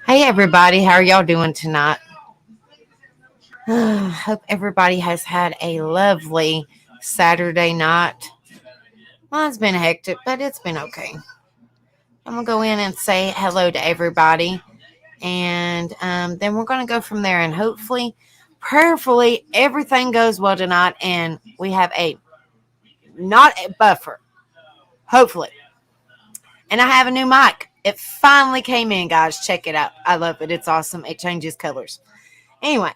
Hey everybody, how are y'all doing tonight? Hope everybody has had a lovely Saturday night. Mine's been hectic, but it's been okay. I'm gonna go in and say hello to everybody, and then we're gonna go from there. And hopefully, prayerfully, everything goes well tonight, and we have a not a buffer. Hopefully, and I have a new mic. It finally came in, guys. Check it out. I love it. It's awesome. It changes colors. Anyway,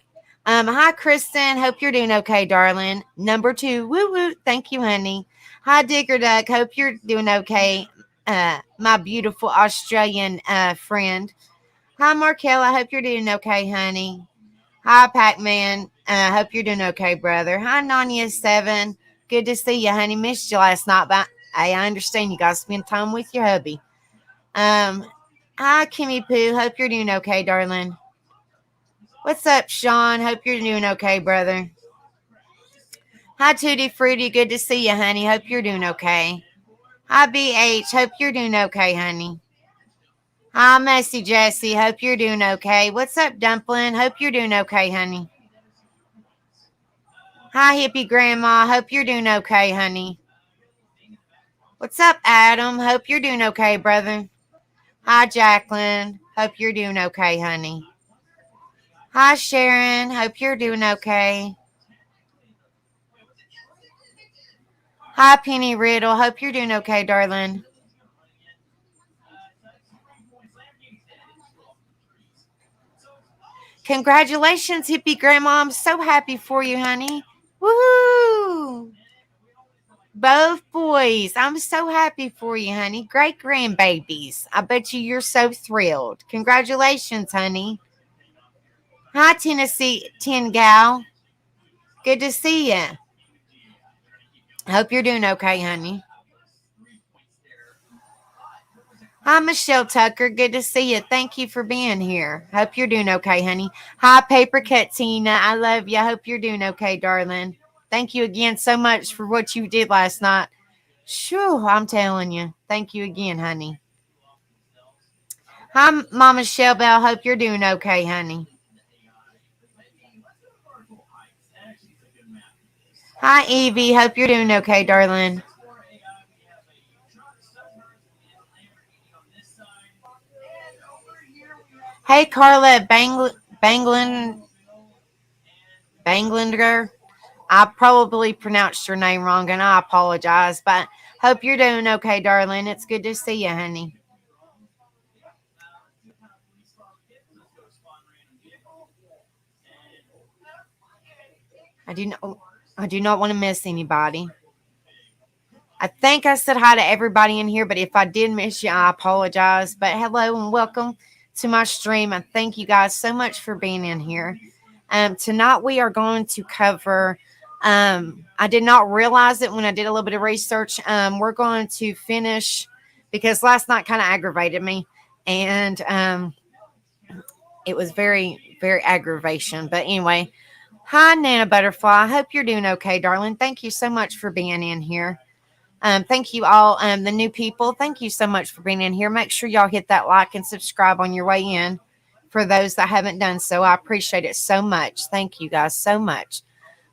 hi Kristen. Hope you're doing okay, darling. Number two, woo woo. Thank you, honey. Hi Digger Duck. Hope you're doing okay, my beautiful Australian friend. Hi Markel. I hope you're doing okay, honey. Hi Pac Man. Hope you're doing okay, brother. Hi Nanya7. Good to see you, honey. Missed you last night, but hey, I understand you guys spend time with your hubby. Um, hi Kimmy Poo. Hope you're doing okay, darling. What's up, Sean? Hope you're doing okay, brother. Hi, Tutti Fruity. Good to see you, honey. Hope you're doing okay. Hi, BH. Hope you're doing okay, honey. Hi, Messy Jessie. Hope you're doing okay. What's up, Dumpling? Hope you're doing okay, honey. Hi, Hippie Grandma. Hope you're doing okay, honey. What's up, Adam? Hope you're doing okay, brother. Hi, Jacqueline. Hope you're doing okay, honey. Hi, Sharon. Hope you're doing okay. Hi, Penny Riddle. Hope you're doing okay, darling. Congratulations, hippie grandma. I'm so happy for you, honey. Woohoo! Both boys. I'm so happy for you, honey. Great grandbabies. I bet you're so thrilled. Congratulations, honey. Hi, Tennessee Tin Gal. Good to see you. Hope you're doing okay, honey. Hi, Michelle Tucker. Good to see you. Thank you for being here. Hope you're doing okay, honey. Hi, Paper Cut Tina. I love you. Hope you're doing okay, darling. Thank you again so much for what you did last night. Shoo, I'm telling you. Thank you again, honey. Hi, Mama Shellbell. Hope you're doing okay, honey. Hi, Evie. Hope you're doing okay, darling. Hey, Carla Banglander. I probably pronounced your name wrong, and I apologize, but hope you're doing okay, darling. It's good to see you, honey. I do not, I do not want to miss anybody. I think I said hi to everybody in here, but if I did miss you, I apologize. But hello and welcome to my stream. And thank you guys so much for being in here. Tonight we are going to cover. I did not realize it when I did a little bit of research. We're going to finish because last night kind of aggravated me, and it was very, very aggravation. But anyway, hi Nana Butterfly. I hope you're doing okay, darling. Thank you so much for being in here. Thank you all, the new people. Thank you so much for being in here. Make sure y'all hit that like and subscribe on your way in. For those that haven't done so, I appreciate it so much. Thank you guys so much.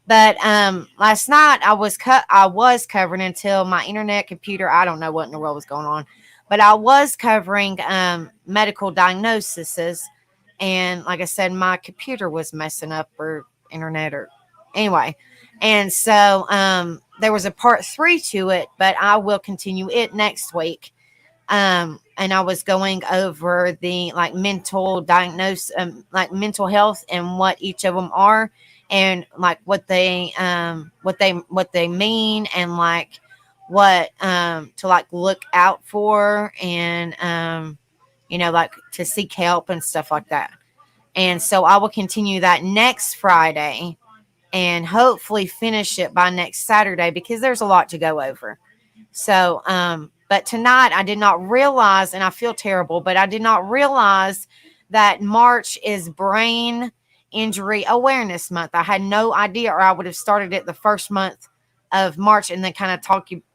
But last night I was covering until my internet computer. I don't know what in the world was going on, but I was covering medical diagnoses, and like I said, my computer was messing up or internet or anyway, and so there was a part three to it, but I will continue it next week. And I was going over the like mental diagnose, like mental health and what each of them are, and like what they mean, and like what to like look out for, and like to seek help and stuff like that. And so I will continue that next Friday and hopefully finish it by next Saturday because there's a lot to go over. So, but tonight I did not realize, and I feel terrible, but I did not realize that March is Brain Injury Awareness Month. I had no idea, or I would have started it the first month of March and then kind of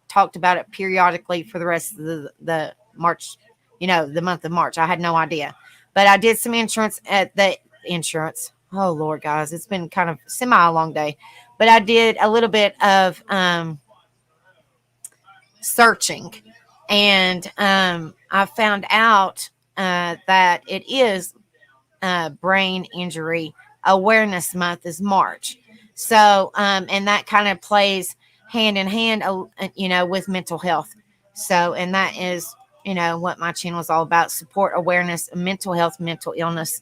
talked about it periodically for the rest of the March, the month of March. I had no idea. But I did some insurance at the insurance. Oh Lord, guys, it's been kind of semi a long day. But I did a little bit of searching, and I found out that it is Brain Injury Awareness Month is March. So, and that kind of plays hand in hand, with mental health. So, and that is, what my channel is all about: support, awareness, mental health, mental illness,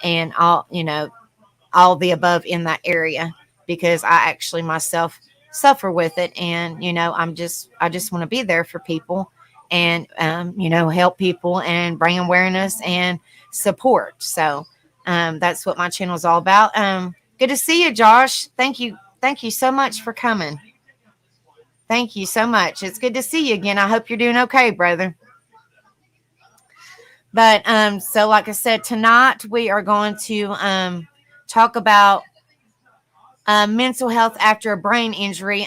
and all the above in that area. Because I actually myself suffer with it, and I just want to be there for people, and help people and bring awareness and support. So that's what my channel is all about. Good to see you, Josh. Thank you so much for coming. Thank you so much. It's good to see you again. I hope you're doing okay, brother. But so like I said, tonight we are going to talk about mental health after a brain injury.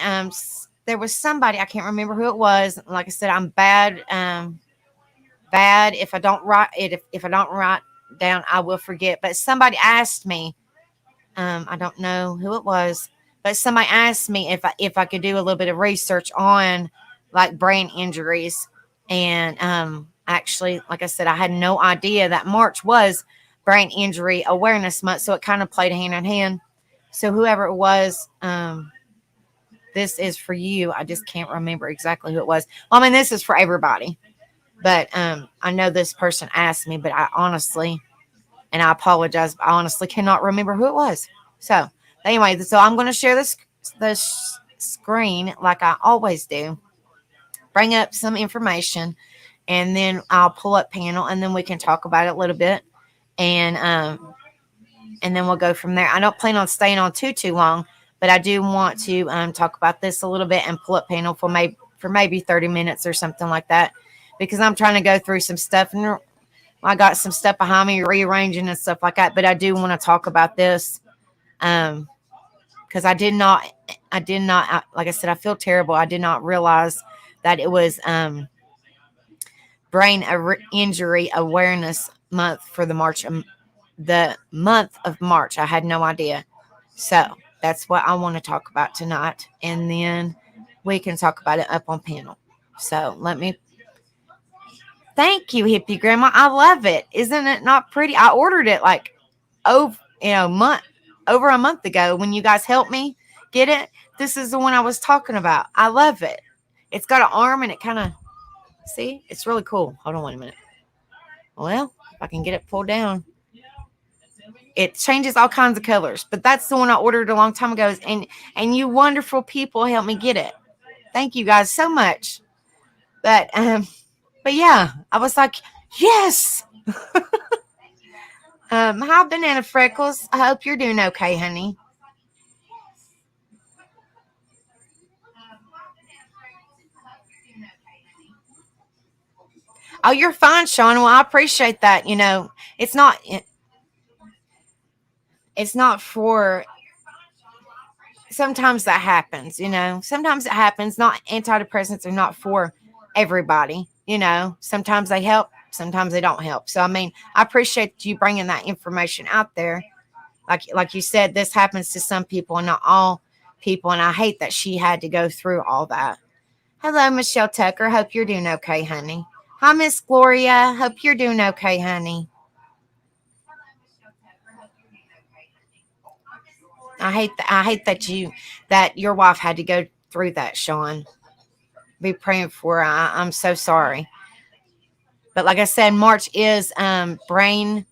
There was somebody, I can't remember who it was. Like I said, I'm bad if I don't write it. If I don't write down, I will forget. But somebody asked me, I don't know who it was, but somebody asked me if I could do a little bit of research on like brain injuries. And actually, like I said, I had no idea that March was Brain Injury Awareness Month, so it kind of played hand in hand. So whoever it was, this is for you. I just can't remember exactly who it was. Well, I mean, this is for everybody. But I know this person asked me, but I honestly, and I apologize, but I honestly cannot remember who it was. So anyway, so I'm going to share this screen like I always do. Bring up some information, and then I'll pull up panel, and then we can talk about it a little bit, and then we'll go from there. I don't plan on staying on too long, but I do want to talk about this a little bit and pull up panel for maybe 30 minutes or something like that, because I'm trying to go through some stuff, and I got some stuff behind me rearranging and stuff like that. But I do want to talk about this because I did not, like I said, I feel terrible. I did not realize that it was Brain Injury Awareness Month for the month of March. I had no idea. So that's what I want to talk about tonight. And then we can talk about it up on panel. So thank you, Hippie Grandma. I love it. Isn't it not pretty? I ordered it like over a month ago when you guys helped me get it. This is the one I was talking about. I love it. It's got an arm and it kind of, see, it's really cool. Hold on 1 minute. Well, if I can get it pulled down. It changes all kinds of colors, but that's the one I ordered a long time ago. And you wonderful people helped me get it. Thank you guys so much. But yeah, I was like, yes. Hi, Banana Freckles. I hope you're doing okay, honey. Oh, you're fine, Sean. Well, I appreciate that. It's not for, sometimes that happens, sometimes it happens. Not, antidepressants are not for everybody. Sometimes they help, sometimes they don't help. So, I mean, I appreciate you bringing that information out there. Like you said, this happens to some people and not all people. And I hate that she had to go through all that. Hello, Michelle Tucker. Hope you're doing okay, honey. Hi, Miss Gloria. Hope you're doing okay, honey. I hate that your wife had to go through that, Sean. Be praying for her. I'm so sorry. But like I said, March is brain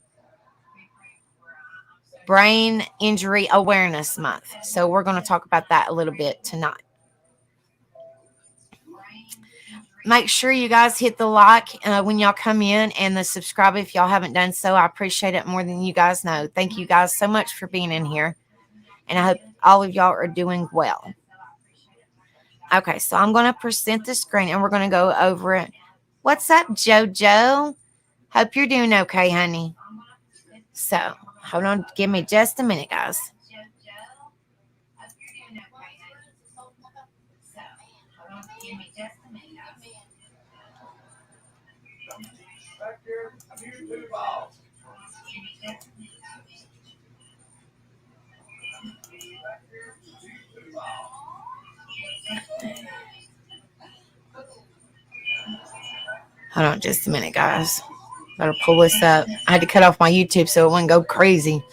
injury awareness month. So we're going to talk about that a little bit tonight. Make sure you guys hit the like when y'all come in, and the subscribe if y'all haven't done so. I appreciate it more than you guys know. Thank you guys so much for being in here. And I hope all of y'all are doing well. Okay, so I'm going to present the screen and we're going to go over it. What's up, JoJo? Hope you're doing okay, honey. So, hold on. Give me just a minute, guys. Hold on just a minute, guys. Gotta pull this up. I had to cut off my YouTube so it wouldn't go crazy.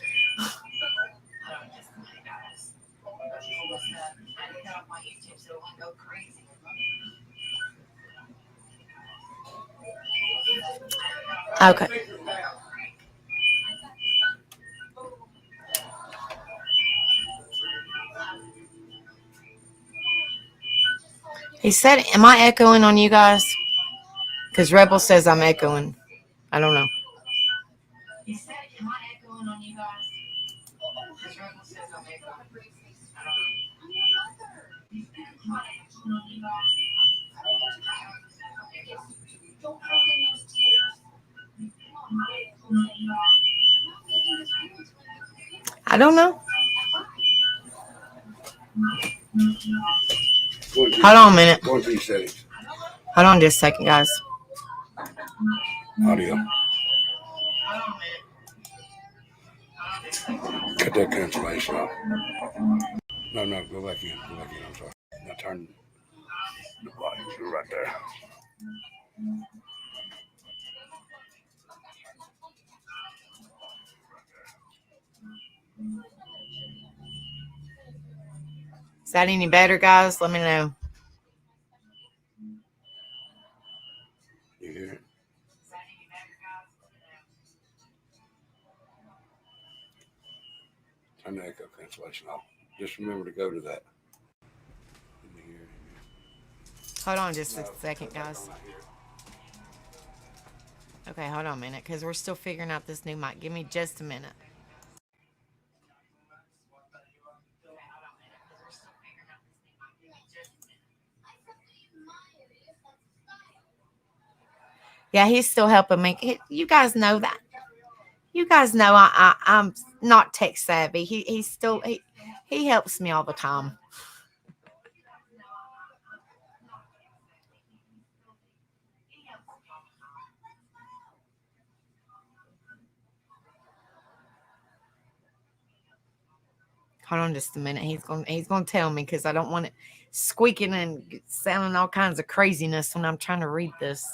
Okay. He said, am I echoing on you guys? Because Rebel says I'm echoing. I don't know. He said, am I echoing on you guys? Because Rebel says I'm echoing. I don't know. Hold on a minute. Go into your settings. Hold on just a second, guys. Audio. Cut that cancellation off. No, go back in. I'm sorry. Now turn the volume to right there. Is that any better, guys? Let me know. You hear it? Turn the echo cancellation off. Just remember to go to that. Hold on just a second, guys. Okay, hold on a minute, because we're still figuring out this new mic. Give me just a minute. Yeah, he's still helping me. You guys know that. You guys know I'm not tech savvy. He helps me all the time. Hold on just a minute. He's going to tell me, because I don't want it squeaking and sounding all kinds of craziness when I'm trying to read this.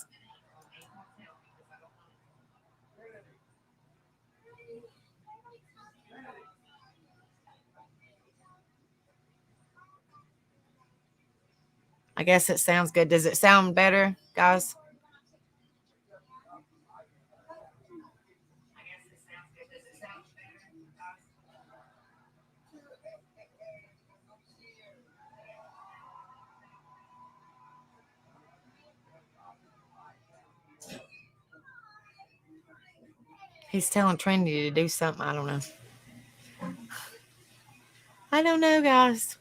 I guess it sounds good. Does it sound better, guys? He's telling Trinity to do something. I don't know. I don't know, guys.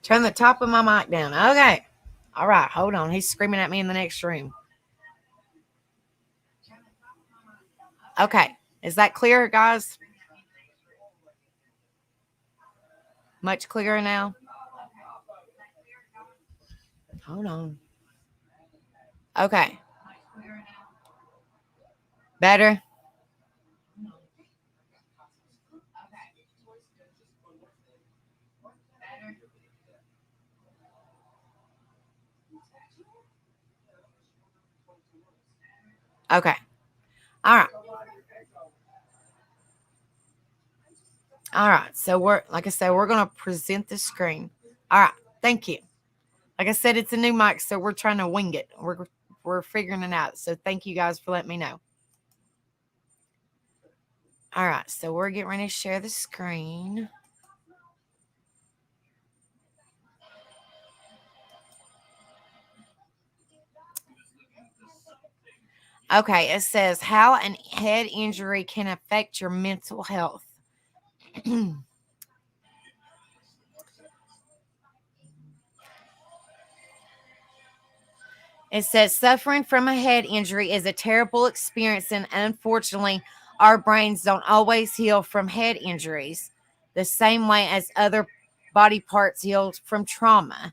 Turn the top of my mic down. Okay. All right. Hold on. He's screaming at me in the next room. Okay. Is that clear, guys? Much clearer now? Hold on. Okay. Better? Okay. All right. All right. So like I said, we're going to present the screen. All right. Thank you. Like I said, it's a new mic, so we're trying to wing it. We're figuring it out. So thank you guys for letting me know. All right. So we're getting ready to share the screen. Okay, it says how an head injury can affect your mental health. It says suffering from a head injury is a terrible experience, and unfortunately, our brains don't always heal from head injuries the same way as other body parts heal from trauma.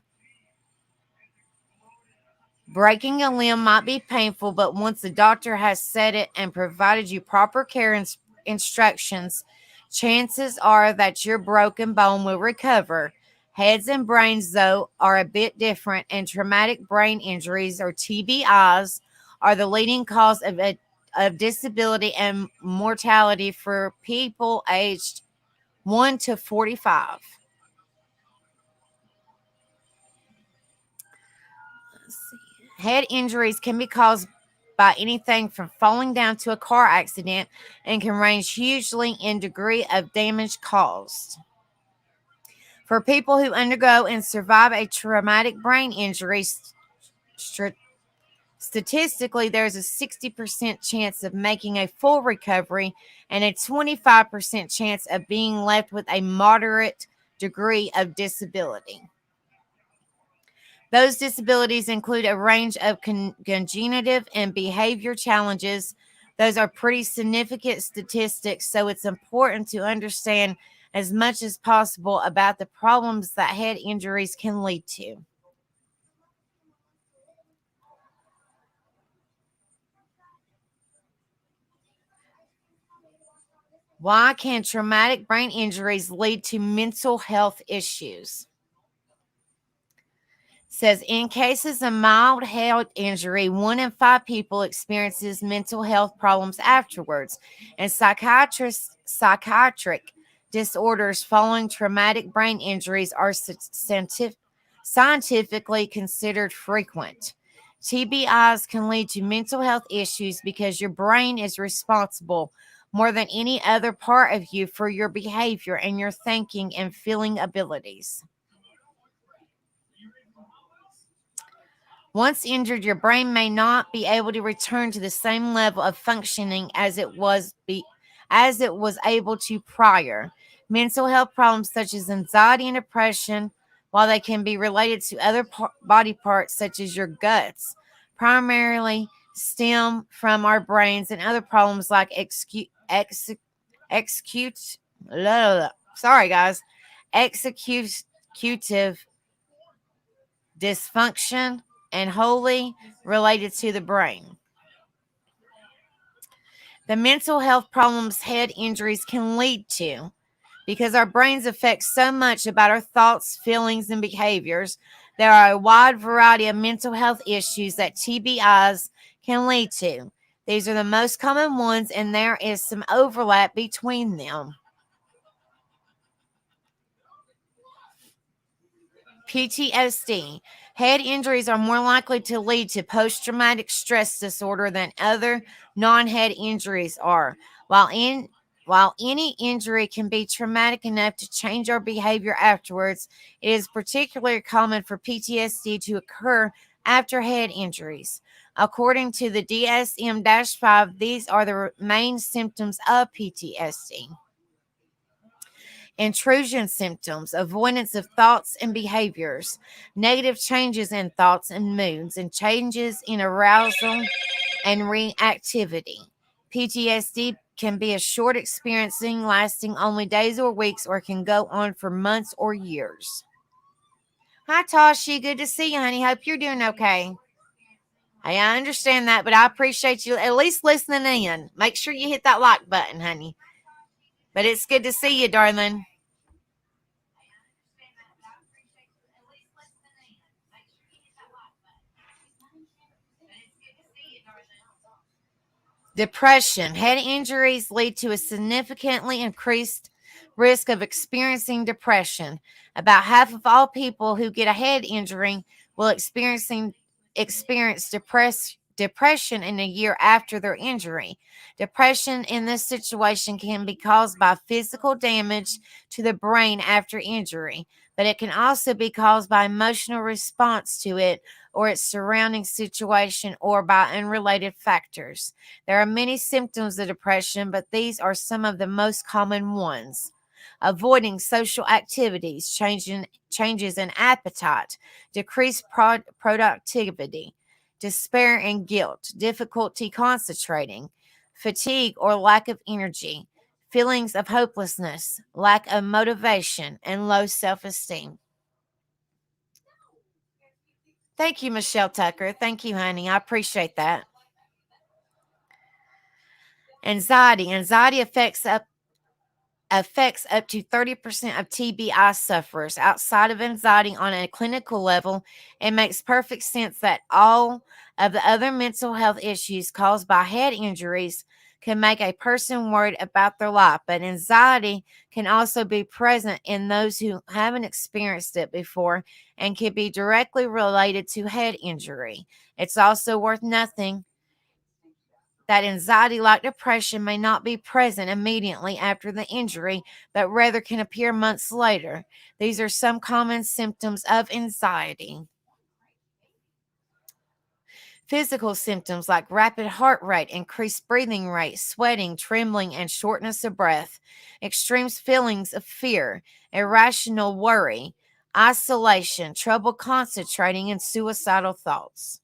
Breaking a limb might be painful, but once the doctor has said it and provided you proper care instructions, chances are that your broken bone will recover. Heads and brains, though, are a bit different, and traumatic brain injuries, or TBIs, are the leading cause of disability and mortality for people aged 1 to 45. Let's see. Head injuries can be caused by anything from falling down to a car accident and can range hugely in degree of damage caused. For people who undergo and survive a traumatic brain injury, statistically, there's a 60% chance of making a full recovery and a 25% chance of being left with a moderate degree of disability. Those disabilities include a range of congenital and behavior challenges. Those are pretty significant statistics, so it's important to understand as much as possible about the problems that head injuries can lead to. Why can traumatic brain injuries lead to mental health issues? Says in cases of mild head injury, 1 in 5 people experiences mental health problems afterwards, and psychiatric disorders following traumatic brain injuries are scientifically considered frequent. TBIs can lead to mental health issues because your brain is responsible more than any other part of you for your behavior and your thinking and feeling abilities. Once injured, your brain may not be able to return to the same level of functioning as it was able to prior. Mental health problems such as anxiety and depression, while they can be related to other body parts such as your guts, primarily stem from our brains, and other problems like executive dysfunction and wholly related to the brain. The mental health problems head injuries can lead to, because our brains affect so much about our thoughts, feelings, and behaviors, there are a wide variety of mental health issues that TBIs can lead to. These are the most common ones, and there is some overlap between them. PTSD. Head injuries are more likely to lead to post-traumatic stress disorder than other non-head injuries are. While any injury can be traumatic enough to change our behavior afterwards, it is particularly common for PTSD to occur after head injuries. According to the DSM-5, these are the main symptoms of PTSD. Intrusion symptoms, avoidance of thoughts and behaviors, negative changes in thoughts and moods, and changes in arousal and reactivity. PTSD can be a short experiencing lasting only days or weeks, or can go on for months or years. Hi, Tashi. Good to see you, honey. Hope you're doing okay. Hey, I understand that, but I appreciate you at least listening in. Make sure you hit that like button, honey. But it's good to see you, darling. Depression. Head injuries lead to a significantly increased risk of experiencing depression. About half of all people who get a head injury will experience depression in a year after their injury. Depression in this situation can be caused by physical damage to the brain after injury, but it can also be caused by emotional response to it or its surrounding situation, or by unrelated factors. There are many symptoms of depression, but these are some of the most common ones: avoiding social activities, changes in appetite, decreased productivity, despair and guilt, difficulty concentrating, fatigue or lack of energy, feelings of hopelessness, lack of motivation, and low self-esteem. Thank you, Michelle Tucker. Thank you, honey. I appreciate that. Anxiety. Anxiety affects up to 30% of TBI sufferers. Outside of anxiety on a clinical level, it makes perfect sense that all of the other mental health issues caused by head injuries can make a person worried about their life. But anxiety can also be present in those who haven't experienced it before and can be directly related to head injury. It's also worth noting that anxiety, like depression, may not be present immediately after the injury, but rather can appear months later. These are some common symptoms of anxiety. Physical symptoms like rapid heart rate, increased breathing rate, sweating, trembling, and shortness of breath, extreme feelings of fear, irrational worry, isolation, trouble concentrating, and suicidal thoughts.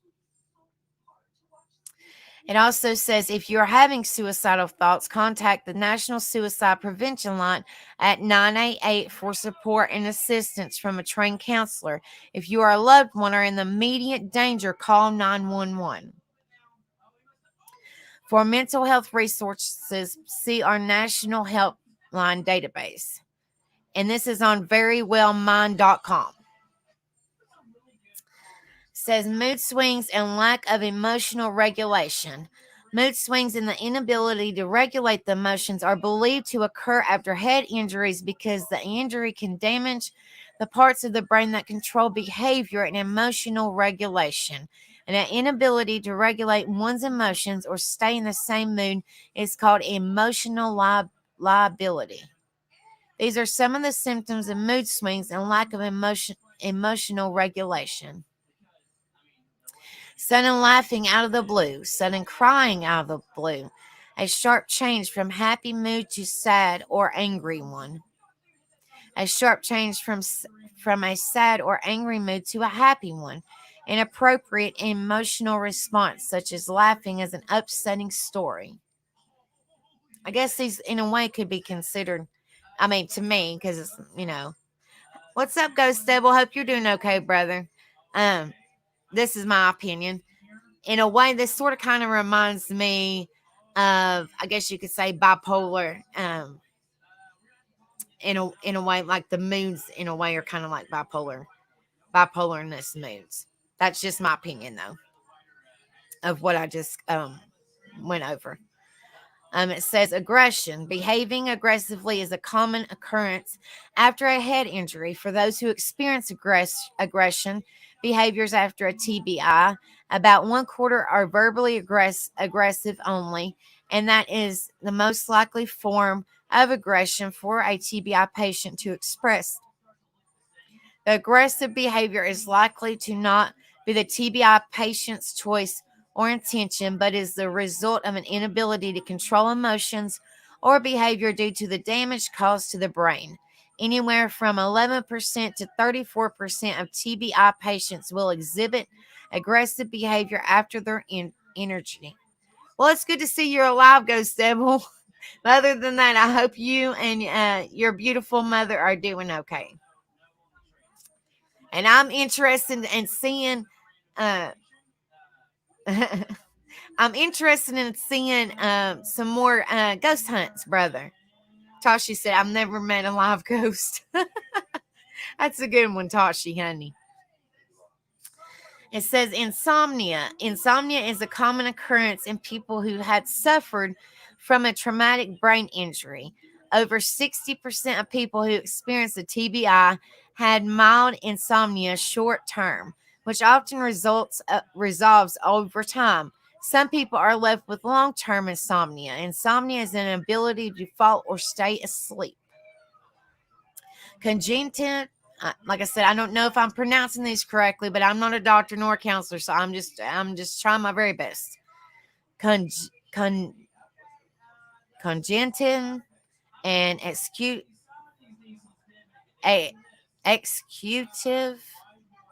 It also says if you're having suicidal thoughts, contact the National Suicide Prevention Line at 988 for support and assistance from a trained counselor. If you are a loved one or in immediate danger, call 911. For mental health resources, see our National Helpline database. And this is on verywellmind.com. Says mood swings and lack of emotional regulation. Mood swings and the inability to regulate the emotions are believed to occur after head injuries because the injury can damage the parts of the brain that control behavior and emotional regulation. And an inability to regulate one's emotions or stay in the same mood is called emotional liability. These are some of the symptoms of mood swings and lack of emotional regulation. Sudden laughing out of the blue, sudden crying out of the blue, a sharp change from happy mood to sad or angry one, a sharp change from a sad or angry mood to a happy one, an appropriate emotional response such as laughing as an upsetting story. I guess these in a way could be considered, to me, because it's, what's up, Ghost Devil? Hope you're doing okay, brother. This is my opinion. In a way, this sort of kind of reminds me of, I guess you could say, bipolar. In a way, like the moods, in a way, are kind of like bipolarness moods. That's just my opinion, though, of what I just went over. It says aggression. Behaving aggressively is a common occurrence after a head injury. For those who experience aggression behaviors after a TBI, about 1/4 are verbally aggressive only, and that is the most likely form of aggression for a TBI patient to express. The aggressive behavior is likely to not be the TBI patient's choice or intention, but is the result of an inability to control emotions or behavior due to the damage caused to the brain. Anywhere from 11% to 34% of TBI patients will exhibit aggressive behavior after their injury. Well, it's good to see you're alive, Ghost Devil. Other than that, I hope you and your beautiful mother are doing okay. And I'm interested in seeing I'm interested in seeing some more ghost hunts, brother. Tashi said, I've never met a live ghost. That's a good one, Tashi, honey. It says insomnia. Insomnia is a common occurrence in people who had suffered from a traumatic brain injury. Over 60% of people who experienced a TBI had mild insomnia short term, which often resolves over time. Some people are left with long-term insomnia. Insomnia is an ability to fall or stay asleep. Congenital, like I said, I don't know if I'm pronouncing these correctly, but I'm not a doctor nor a counselor, so I'm just trying my very best. Congenital and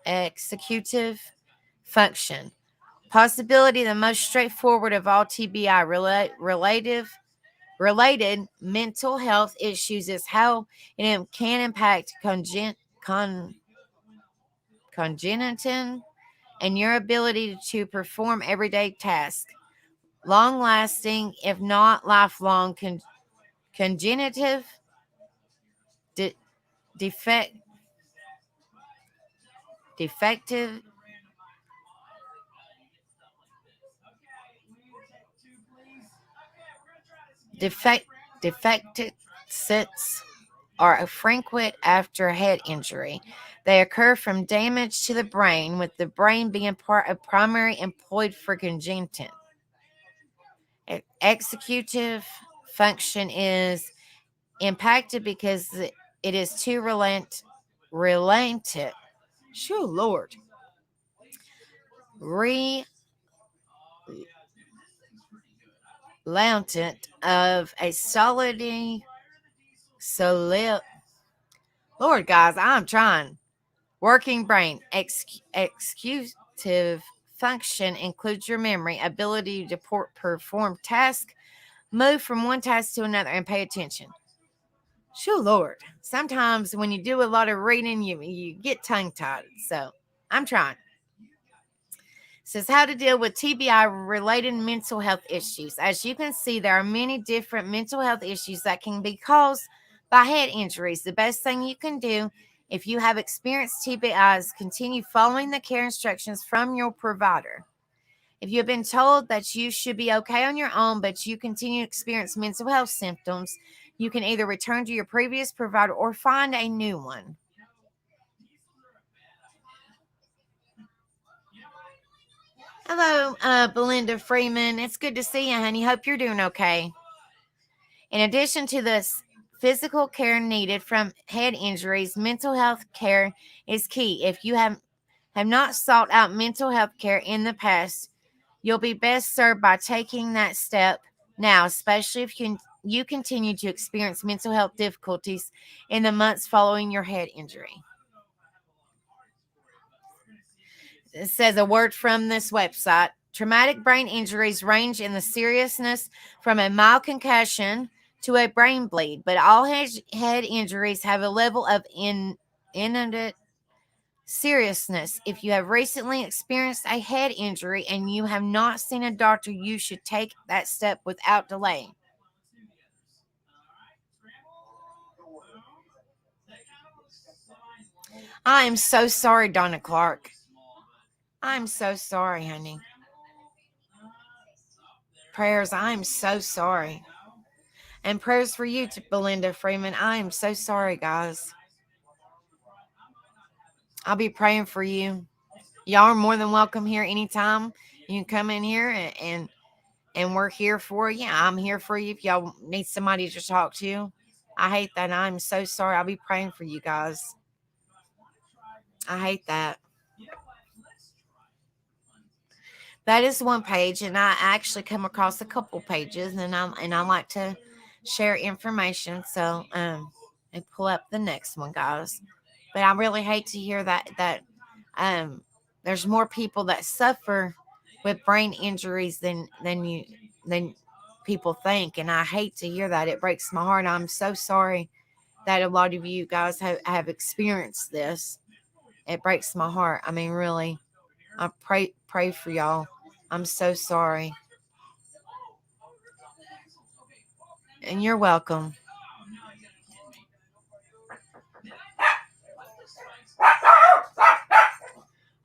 executive function. Possibility the most straightforward of all TBI related mental health issues is how it can impact congenital and your ability to perform everyday tasks. Long-lasting, if not lifelong, congenitive de- defect defective defect defects are frequent after head injury. They occur from damage to the brain, with the brain being part of primary employed for congenital. Executive function is impacted because it is too relented. Shoo, Lord. Relentant of a solid. Lord, guys, I'm trying. Working brain. Executive function includes your memory, ability to perform tasks, move from one task to another, and pay attention. Shoo, Lord. Sometimes when you do a lot of reading, you get tongue-tied. So I'm trying. Says how to deal with TBI related mental health issues. As you can see, there are many different mental health issues that can be caused by head injuries. The best thing you can do if you have experienced TBI is continue following the care instructions from your provider. If you have been told that you should be okay on your own, but you continue to experience mental health symptoms, you can either return to your previous provider or find a new one. Hello, Belinda Freeman. It's good to see you, honey. Hope you're doing okay. In addition to the physical care needed from head injuries, mental health care is key. If you have not sought out mental health care in the past, you'll be best served by taking that step now, especially if you continue to experience mental health difficulties in the months following your head injury. It says a word from this website. Traumatic brain injuries range in the seriousness from a mild concussion to a brain bleed, but all head injuries have a level of imminent seriousness. If you have recently experienced a head injury and you have not seen a doctor, you should take that step without delay. I am so sorry, Donna Clark. I'm so sorry, honey. Prayers, I'm so sorry. And prayers for you, Belinda Freeman. I am so sorry, guys. I'll be praying for you. Y'all are more than welcome here anytime. You can come in here and we're here for you. I'm here for you if y'all need somebody to talk to. I hate that. I'm so sorry. I'll be praying for you guys. I hate that. That is one page, and I actually come across a couple pages, and I like to share information. So and pull up the next one, guys. But I really hate to hear that there's more people that suffer with brain injuries than people think, and I hate to hear that. It breaks my heart. I'm so sorry that a lot of you guys have experienced this. It breaks my heart. I mean, really, I pray for y'all. I'm so sorry. And you're welcome.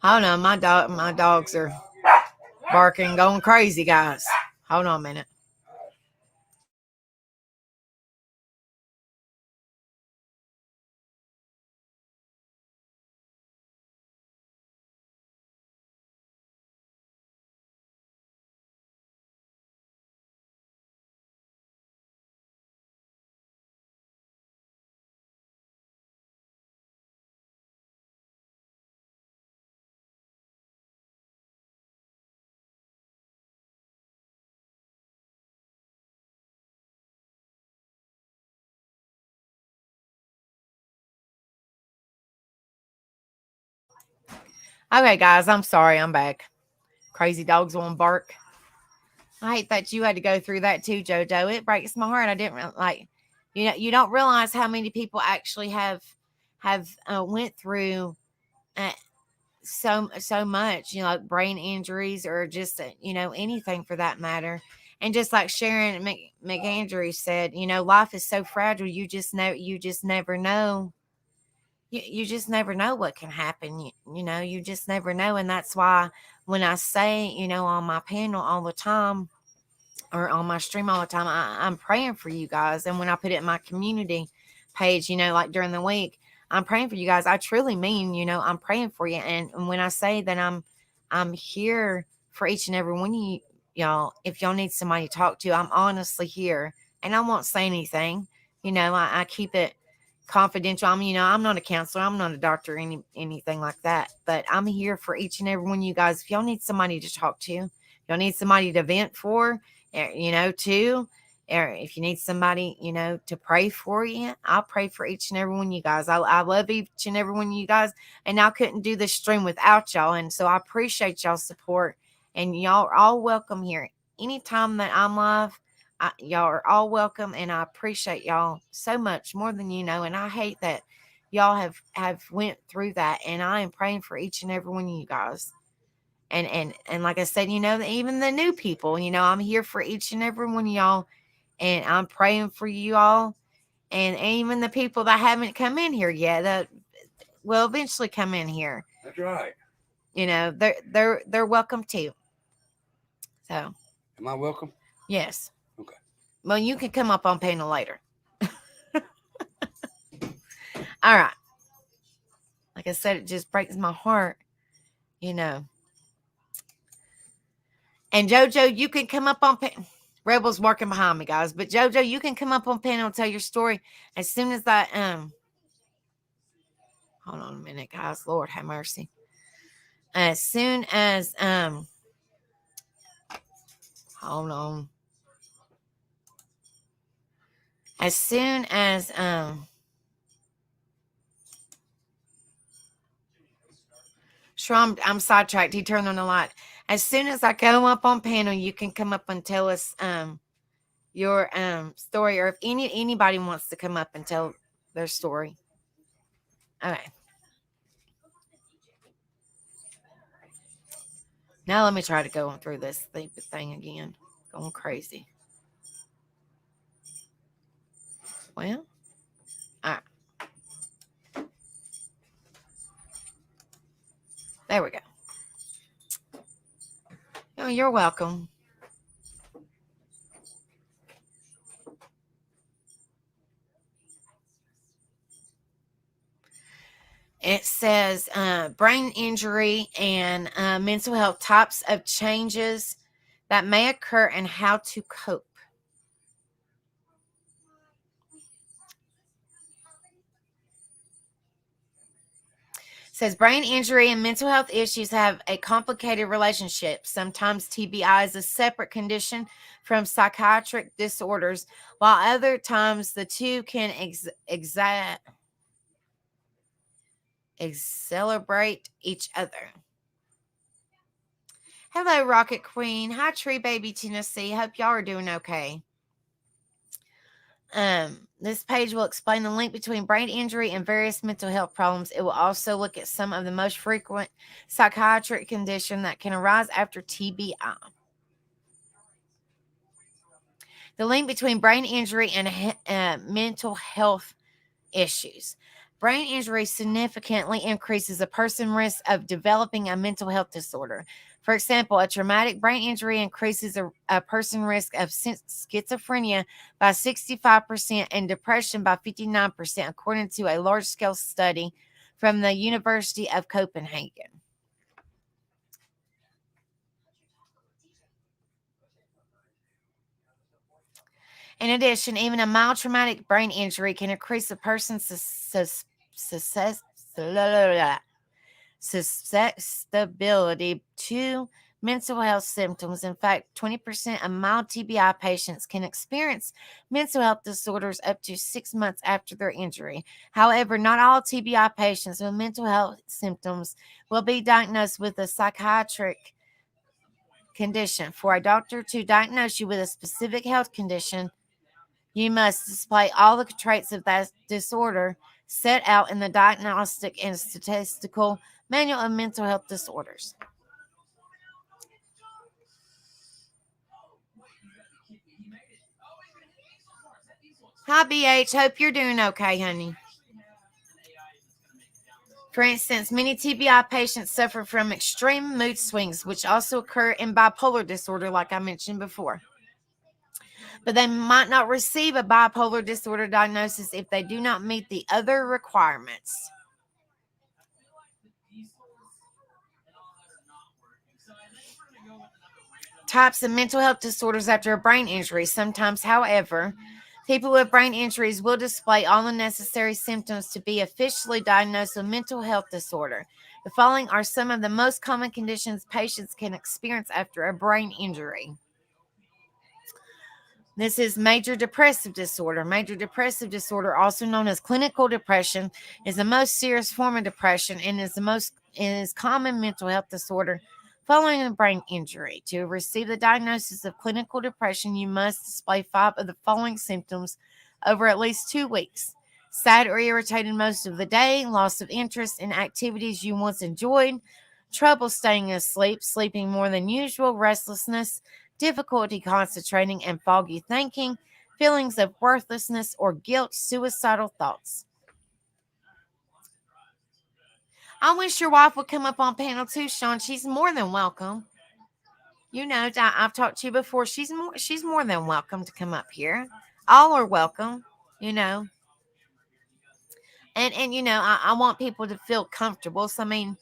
Hold on, my dogs are barking, going crazy, guys. Hold on a minute. Okay, guys, I'm sorry. I'm back. Crazy dogs won't bark. I hate that you had to go through that too, JoJo. It breaks my heart. I didn't like, you don't realize how many people actually have went through so much, like brain injuries or just anything for that matter. And just like Sharon McAndrew said, life is so fragile. You just never know. You just never know what can happen. You just never know. And that's why when I say, on my panel all the time or on my stream all the time, I'm praying for you guys. And when I put it in my community page, like during the week, I'm praying for you guys. I truly mean, I'm praying for you. And when I say that I'm here for each and every one of y'all, if y'all need somebody to talk to, I'm honestly here. And I won't say anything. I keep it confidential. I'm not a counselor. I'm not a doctor, anything like that. But I'm here for each and every one of you guys. If y'all need somebody to talk to, y'all need somebody to vent for, too. Or if you need somebody, to pray for you, I'll pray for each and every one of you guys. I love each and every one of you guys. And I couldn't do this stream without y'all. And so I appreciate y'all's support. And y'all are all welcome here. Anytime that I'm live, y'all are all welcome. And I appreciate y'all so much, more than you know. And I hate that y'all have went through that. And I am praying for each and every one of you guys. And like I said, even the new people, I'm here for each and every one of y'all. And I'm praying for you all. And even the people that haven't come in here yet, that will eventually come in here. That's right. They're welcome too. So. Am I welcome? Yes. Okay. Well, you can come up on panel later. All right. Like I said, it just breaks my heart, And JoJo, you can come up on panel. Rebel's working behind me, guys. But JoJo, you can come up on panel and tell your story as soon as that. Hold on a minute, guys. Lord have mercy. As soon as hold on. As soon as sure, I'm sidetracked. He turned on the light. As soon as I come up on panel, you can come up and tell us your story, or if anybody wants to come up and tell their story. Okay. Now let me try to go through this thing again. Going crazy. Well, all right. There we go. Oh, you're welcome. It says brain injury and mental health types of changes that may occur and how to cope. It says brain injury and mental health issues have a complicated relationship. Sometimes TBI is a separate condition from psychiatric disorders, while other times the two can accelerate each other. Hello, Rocket Queen. Hi, Tree Baby Tennessee. Hope y'all are doing okay. This page will explain the link between brain injury and various mental health problems. It will also look at some of the most frequent psychiatric conditions that can arise after TBI. The link between brain injury and mental health issues. Brain injury significantly increases a person's risk of developing a mental health disorder. For example, a traumatic brain injury increases a person's risk of schizophrenia by 65% and depression by 59%, according to a large-scale study from the University of Copenhagen. In addition, even a mild traumatic brain injury can increase a person's susceptibility to mental health symptoms. In fact, 20% of mild TBI patients can experience mental health disorders up to 6 months after their injury. However, not all TBI patients with mental health symptoms will be diagnosed with a psychiatric condition. For a doctor to diagnose you with a specific health condition, you must display all the traits of that disorder set out in the Diagnostic and Statistical Manual of Mental Health Disorders. Hi, BH. Hope you're doing okay, honey. For instance, many TBI patients suffer from extreme mood swings, which also occur in bipolar disorder, like I mentioned before. But they might not receive a bipolar disorder diagnosis if they do not meet the other requirements. Types of mental health disorders after a brain injury. Sometimes, however, people with brain injuries will display all the necessary symptoms to be officially diagnosed with mental health disorder. The following are some of the most common conditions patients can experience after a brain injury. This is major depressive disorder. Major depressive disorder, also known as clinical depression, is the most serious form of depression and is common mental health disorder following a brain injury. To receive the diagnosis of clinical depression, you must display 5 of the following symptoms over at least 2 weeks. Sad or irritated most of the day, loss of interest in activities you once enjoyed, trouble staying asleep, sleeping more than usual, restlessness, difficulty concentrating and foggy thinking, feelings of worthlessness or guilt, suicidal thoughts. I wish your wife would come up on panel too, Sean. She's more than welcome. You know, I've talked to you before. She's more than welcome to come up here. All are welcome, you know. And you know, I want people to feel comfortable. So I mean,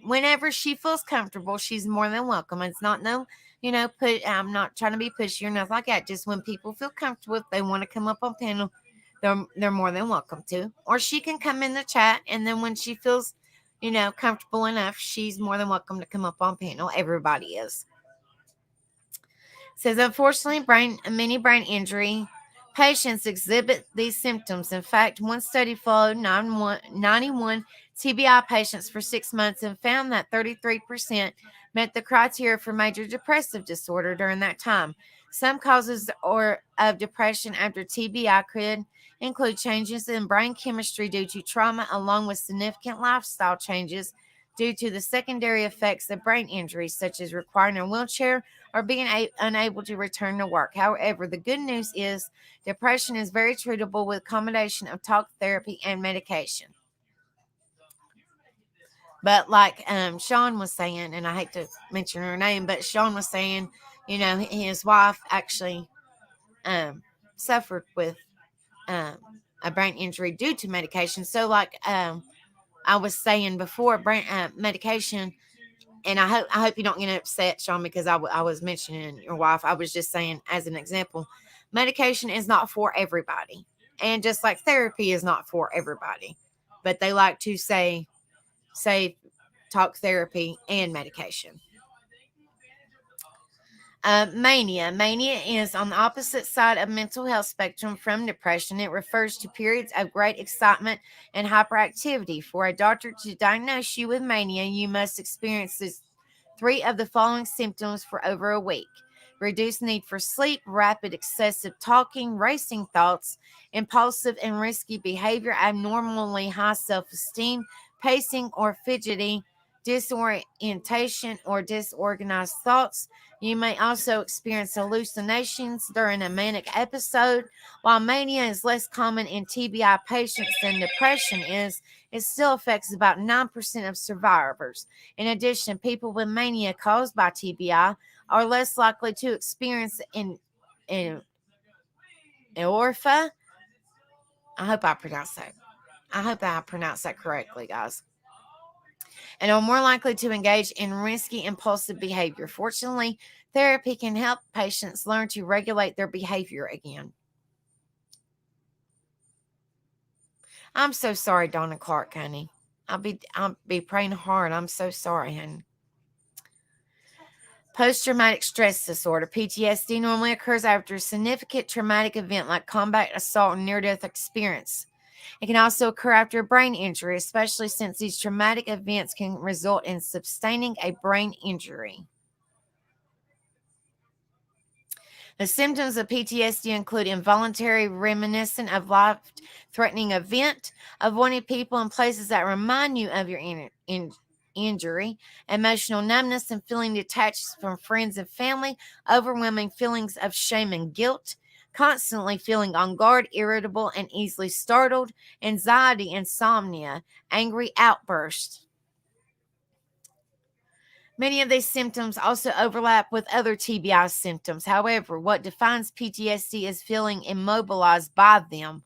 whenever she feels comfortable, she's more than welcome. It's not no, you know, I'm not trying to be pushy or nothing like that. Just when people feel comfortable, if they want to come up on panel, they're more than welcome to. Or she can come in the chat, and then when she feels, you know, comfortable enough, she's more than welcome to come up on panel. Everybody is. It says unfortunately, many brain injury patients exhibit these symptoms. In fact, one study followed 91 TBI patients for 6 months and found that 33% met the criteria for major depressive disorder during that time. Some causes of depression after TBI could include changes in brain chemistry due to trauma, along with significant lifestyle changes due to the secondary effects of brain injuries, such as requiring a wheelchair or being unable to return to work. However, the good news is depression is very treatable with combination of talk therapy and medication. But like Sean was saying, and I hate to mention her name, but Sean was saying, you know, his wife actually suffered with a brain injury due to medication. So like I was saying before, brain medication. And I hope you don't get upset, Sean, because I was mentioning your wife. I was just saying, as an example, medication is not for everybody. And just like therapy is not for everybody. But they like to say talk therapy and medication. Mania. Mania is on the opposite side of mental health spectrum from depression. It refers to periods of great excitement and hyperactivity. For a doctor to diagnose you with mania, you must experience 3 of the following symptoms for over a week: reduced need for sleep, rapid excessive talking, racing thoughts, impulsive and risky behavior, abnormally high self-esteem, pacing or fidgety, disorientation or disorganized thoughts. You may also experience hallucinations during a manic episode. While mania is less common in TBI patients than depression is, it still affects about 9% of survivors. In addition, people with mania caused by TBI are less likely to experience orpha. I hope I pronounced that correctly, guys. And are more likely to engage in risky, impulsive behavior. Fortunately, therapy can help patients learn to regulate their behavior again. I'm so sorry, Donna Clark, honey. I'll be praying hard. I'm so sorry, honey. Post-traumatic stress disorder, PTSD, normally occurs after a significant traumatic event like combat, assault, and near-death experience. It can also occur after a brain injury, especially since these traumatic events can result in sustaining a brain injury. The symptoms of PTSD include involuntary reminiscence of life-threatening event, avoiding people and places that remind you of your injury, emotional numbness and feeling detached from friends and family, overwhelming feelings of shame and guilt, constantly feeling on guard, irritable and easily startled, anxiety, insomnia, angry outbursts. Many of these symptoms also overlap with other TBI symptoms. However, what defines PTSD is feeling immobilized by them.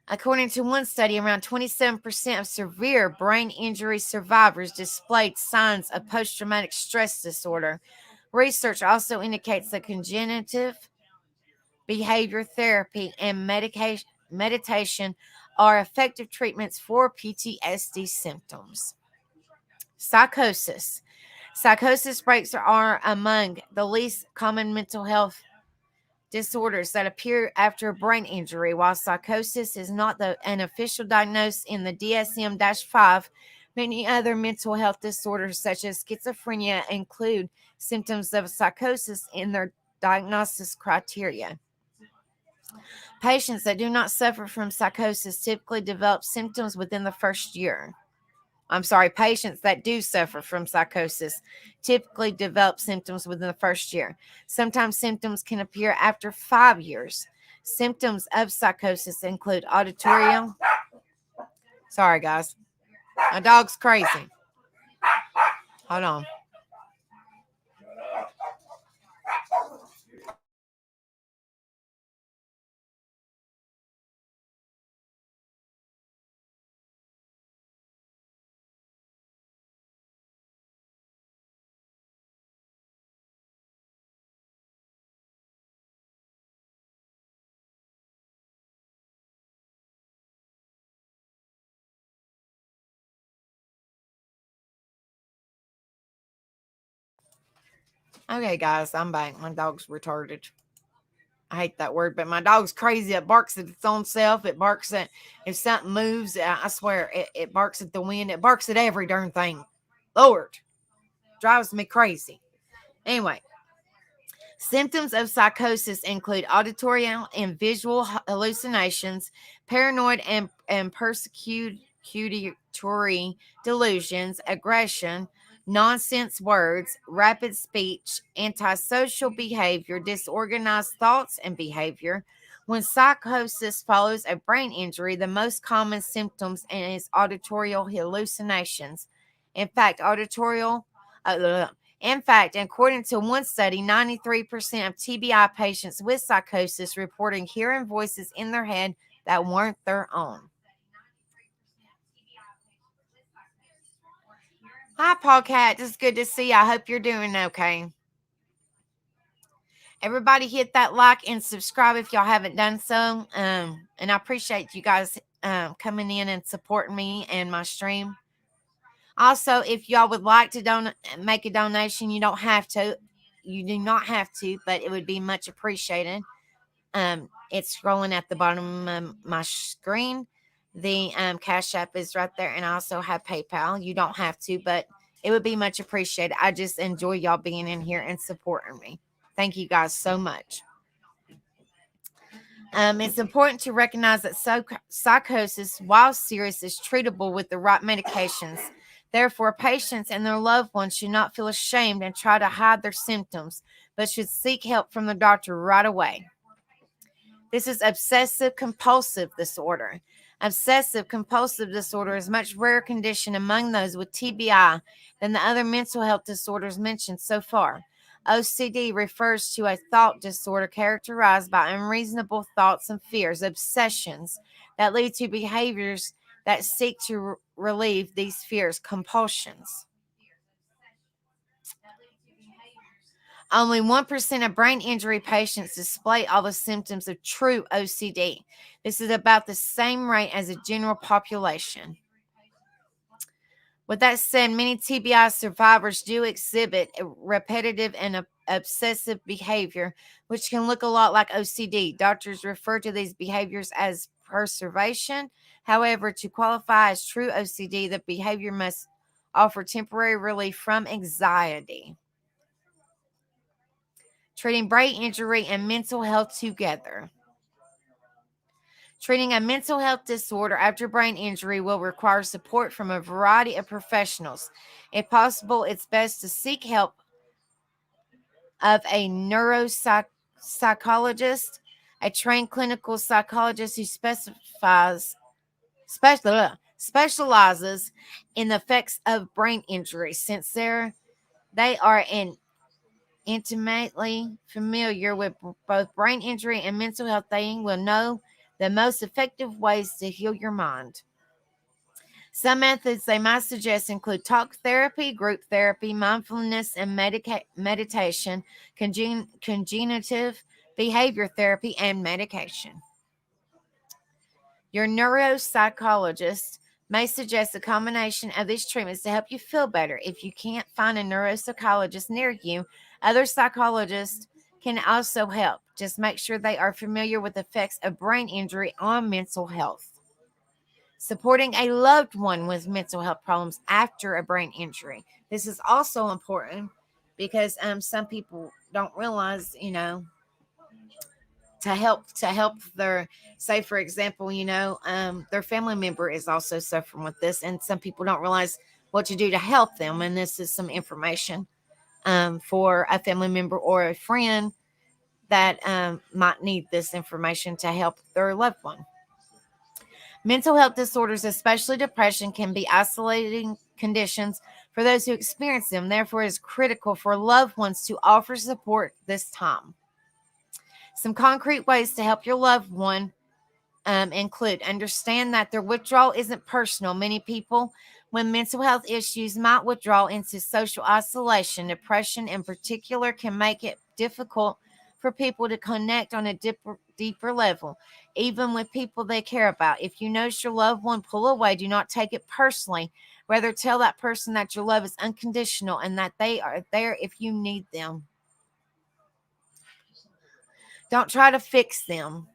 According to one study, around 27% of severe brain injury survivors displayed signs of post-traumatic stress disorder. Research also indicates that cognitive behavior therapy and meditation are effective treatments for PTSD symptoms. Psychosis. Psychosis breaks are among the least common mental health disorders that appear after a brain injury. While psychosis is not an official diagnosis in the DSM-5, many other mental health disorders such as schizophrenia include symptoms of psychosis in their diagnosis criteria. Patients that do not suffer from psychosis typically develop symptoms within the first year. Patients that do suffer from psychosis typically develop symptoms within the first year. Sometimes symptoms can appear after 5 years. Symptoms of psychosis include auditory. Sorry, guys. My dog's crazy. Hold on. Okay, guys, I'm back. My dog's retarded. I hate that word, but my dog's crazy. It barks at its own self. It barks at if something moves. I swear, it barks at the wind. It barks at every darn thing. Lord, drives me crazy. Anyway, symptoms of psychosis include auditory and visual hallucinations, paranoid and persecutory delusions, aggression, nonsense words, rapid speech, antisocial behavior, disorganized thoughts and behavior. When psychosis follows a brain injury, the most common symptoms is auditory hallucinations. In fact, according to one study, 93% of TBI patients with psychosis reporting hearing voices in their head that weren't their own. Hi, Paul Cat. It's good to see you. I hope you're doing okay. Everybody hit that like and subscribe if y'all haven't done so. And I appreciate you guys coming in and supporting me and my stream. Also, if y'all would like to make a donation, you don't have to. You do not have to, but it would be much appreciated. It's scrolling at the bottom of my screen. The Cash App is right there, and I also have PayPal. You don't have to, but it would be much appreciated. I just enjoy y'all being in here and supporting me. Thank you guys so much. It's important to recognize that psychosis, while serious, is treatable with the right medications. Therefore, patients and their loved ones should not feel ashamed and try to hide their symptoms, but should seek help from the doctor right away. This is obsessive compulsive disorder. Obsessive compulsive disorder is a much rarer condition among those with TBI than the other mental health disorders mentioned so far. OCD refers to a thought disorder characterized by unreasonable thoughts and fears, obsessions that lead to behaviors that seek to relieve these fears, compulsions. Only 1% of brain injury patients display all the symptoms of true OCD. This is about the same rate as the general population. With that said, many TBI survivors do exhibit a repetitive and obsessive behavior, which can look a lot like OCD. Doctors refer to these behaviors as perseveration. However, to qualify as true OCD, the behavior must offer temporary relief from anxiety. treating brain injury and mental health together. Treating a mental health disorder after brain injury will require support from a variety of professionals. If possible, it's best to seek help of a neuropsychologist, a trained clinical psychologist who specializes in the effects of brain injury, since they are intimately familiar with both brain injury and mental health. They will know the most effective ways to heal your mind. Some methods they might suggest include talk therapy, group therapy, mindfulness and meditation, cognitive behavior therapy, and medication. Your neuropsychologist may suggest a combination of these treatments to help you feel better. If you can't find a neuropsychologist near you, other psychologists can also help. Just make sure they are familiar with the effects of brain injury on mental health. Supporting a loved one with mental health problems after a brain injury. This is also important because some people don't realize, to help their, say for example, their family member is also suffering with this, and some people don't realize what to do to help them. And this is some information for a family member or a friend that might need this information to help their loved one. Mental health disorders, especially depression, can be isolating conditions for those who experience them. Therefore, it is critical for loved ones to offer support this time. Some concrete ways to help your loved one include: understand that their withdrawal isn't personal. Many people with mental health issues might withdraw into social isolation. Depression, in particular, can make it difficult for people to connect on a deeper level, even with people they care about. If you notice your loved one pull away, do not take it personally. Rather, tell that person that your love is unconditional and that they are there if you need them. Don't try to fix them.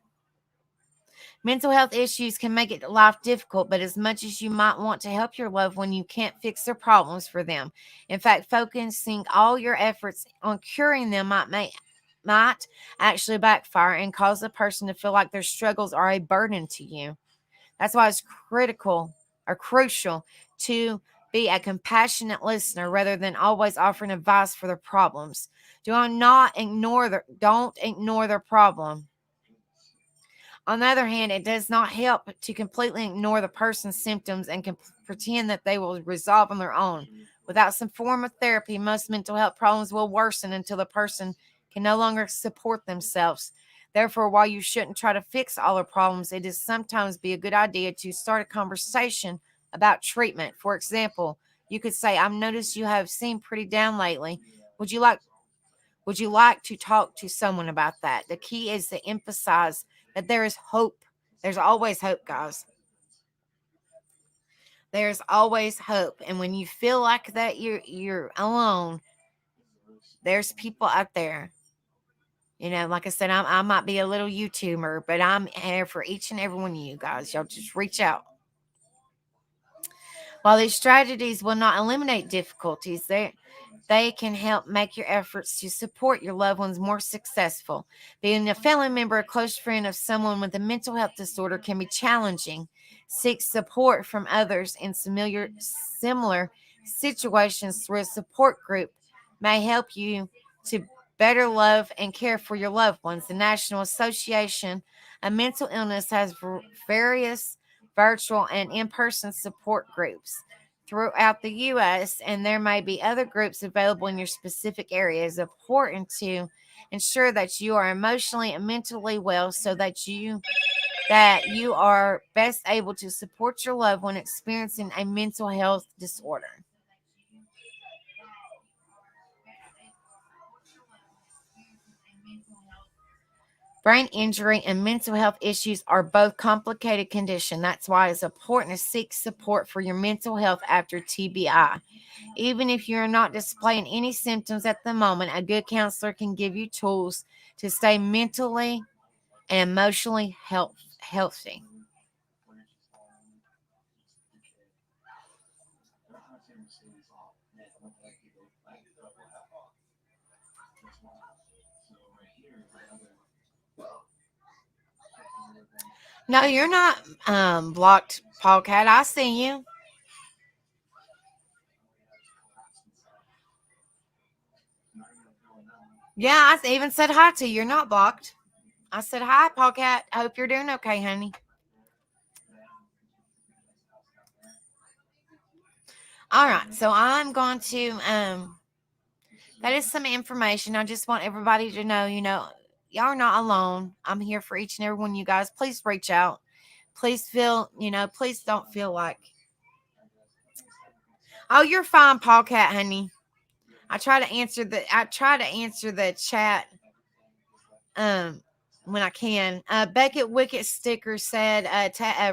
Mental health issues can make it life difficult, but as much as you might want to help your loved one, you can't fix their problems for them. In fact, focusing all your efforts on curing them might actually backfire and cause the person to feel like their struggles are a burden to you. That's why it's crucial to be a compassionate listener rather than always offering advice for their problems. Don't ignore their problem. On the other hand, it does not help to completely ignore the person's symptoms and pretend that they will resolve on their own. Without some form of therapy, most mental health problems will worsen until the person can no longer support themselves. Therefore, while you shouldn't try to fix all their problems, it is sometimes be a good idea to start a conversation about treatment. For example, you could say, "I've noticed you have seemed pretty down lately. Would you like to talk to someone about that?" The key is to emphasize that there is hope. There's always hope, guys. There's always hope. And when you feel like that you're alone, there's people out there. Like I said, I might be a little YouTuber, but I'm here for each and every one of you guys. Y'all just reach out. While these strategies will not eliminate difficulties, they can help make your efforts to support your loved ones more successful. Being a family member, a close friend of someone with a mental health disorder can be challenging. Seek support from others in similar situations through a support group may help you to better love and care for your loved ones. The National Association of Mental Illness has various virtual and in-person support groups throughout the U.S., and there may be other groups available in your specific area. It's important to ensure that you are emotionally and mentally well so that you are best able to support your loved one experiencing a mental health disorder. Brain injury and mental health issues are both complicated conditions. That's why it's important to seek support for your mental health after TBI. Even if you're not displaying any symptoms at the moment, a good counselor can give you tools to stay mentally and emotionally healthy. No, you're not blocked, Paul Cat. I see you. Yeah, I even said hi to you. You're not blocked. I said hi, Paul Cat. I hope you're doing okay, honey. All right, so I'm going to that is some information. I just want everybody to know, y'all are not alone. I'm here for each and every one of you guys. Please reach out. Please feel, please don't feel like, oh, you're fine, Paul Cat, honey. I try to answer the chat when I can. Beckett Wicked Sticker said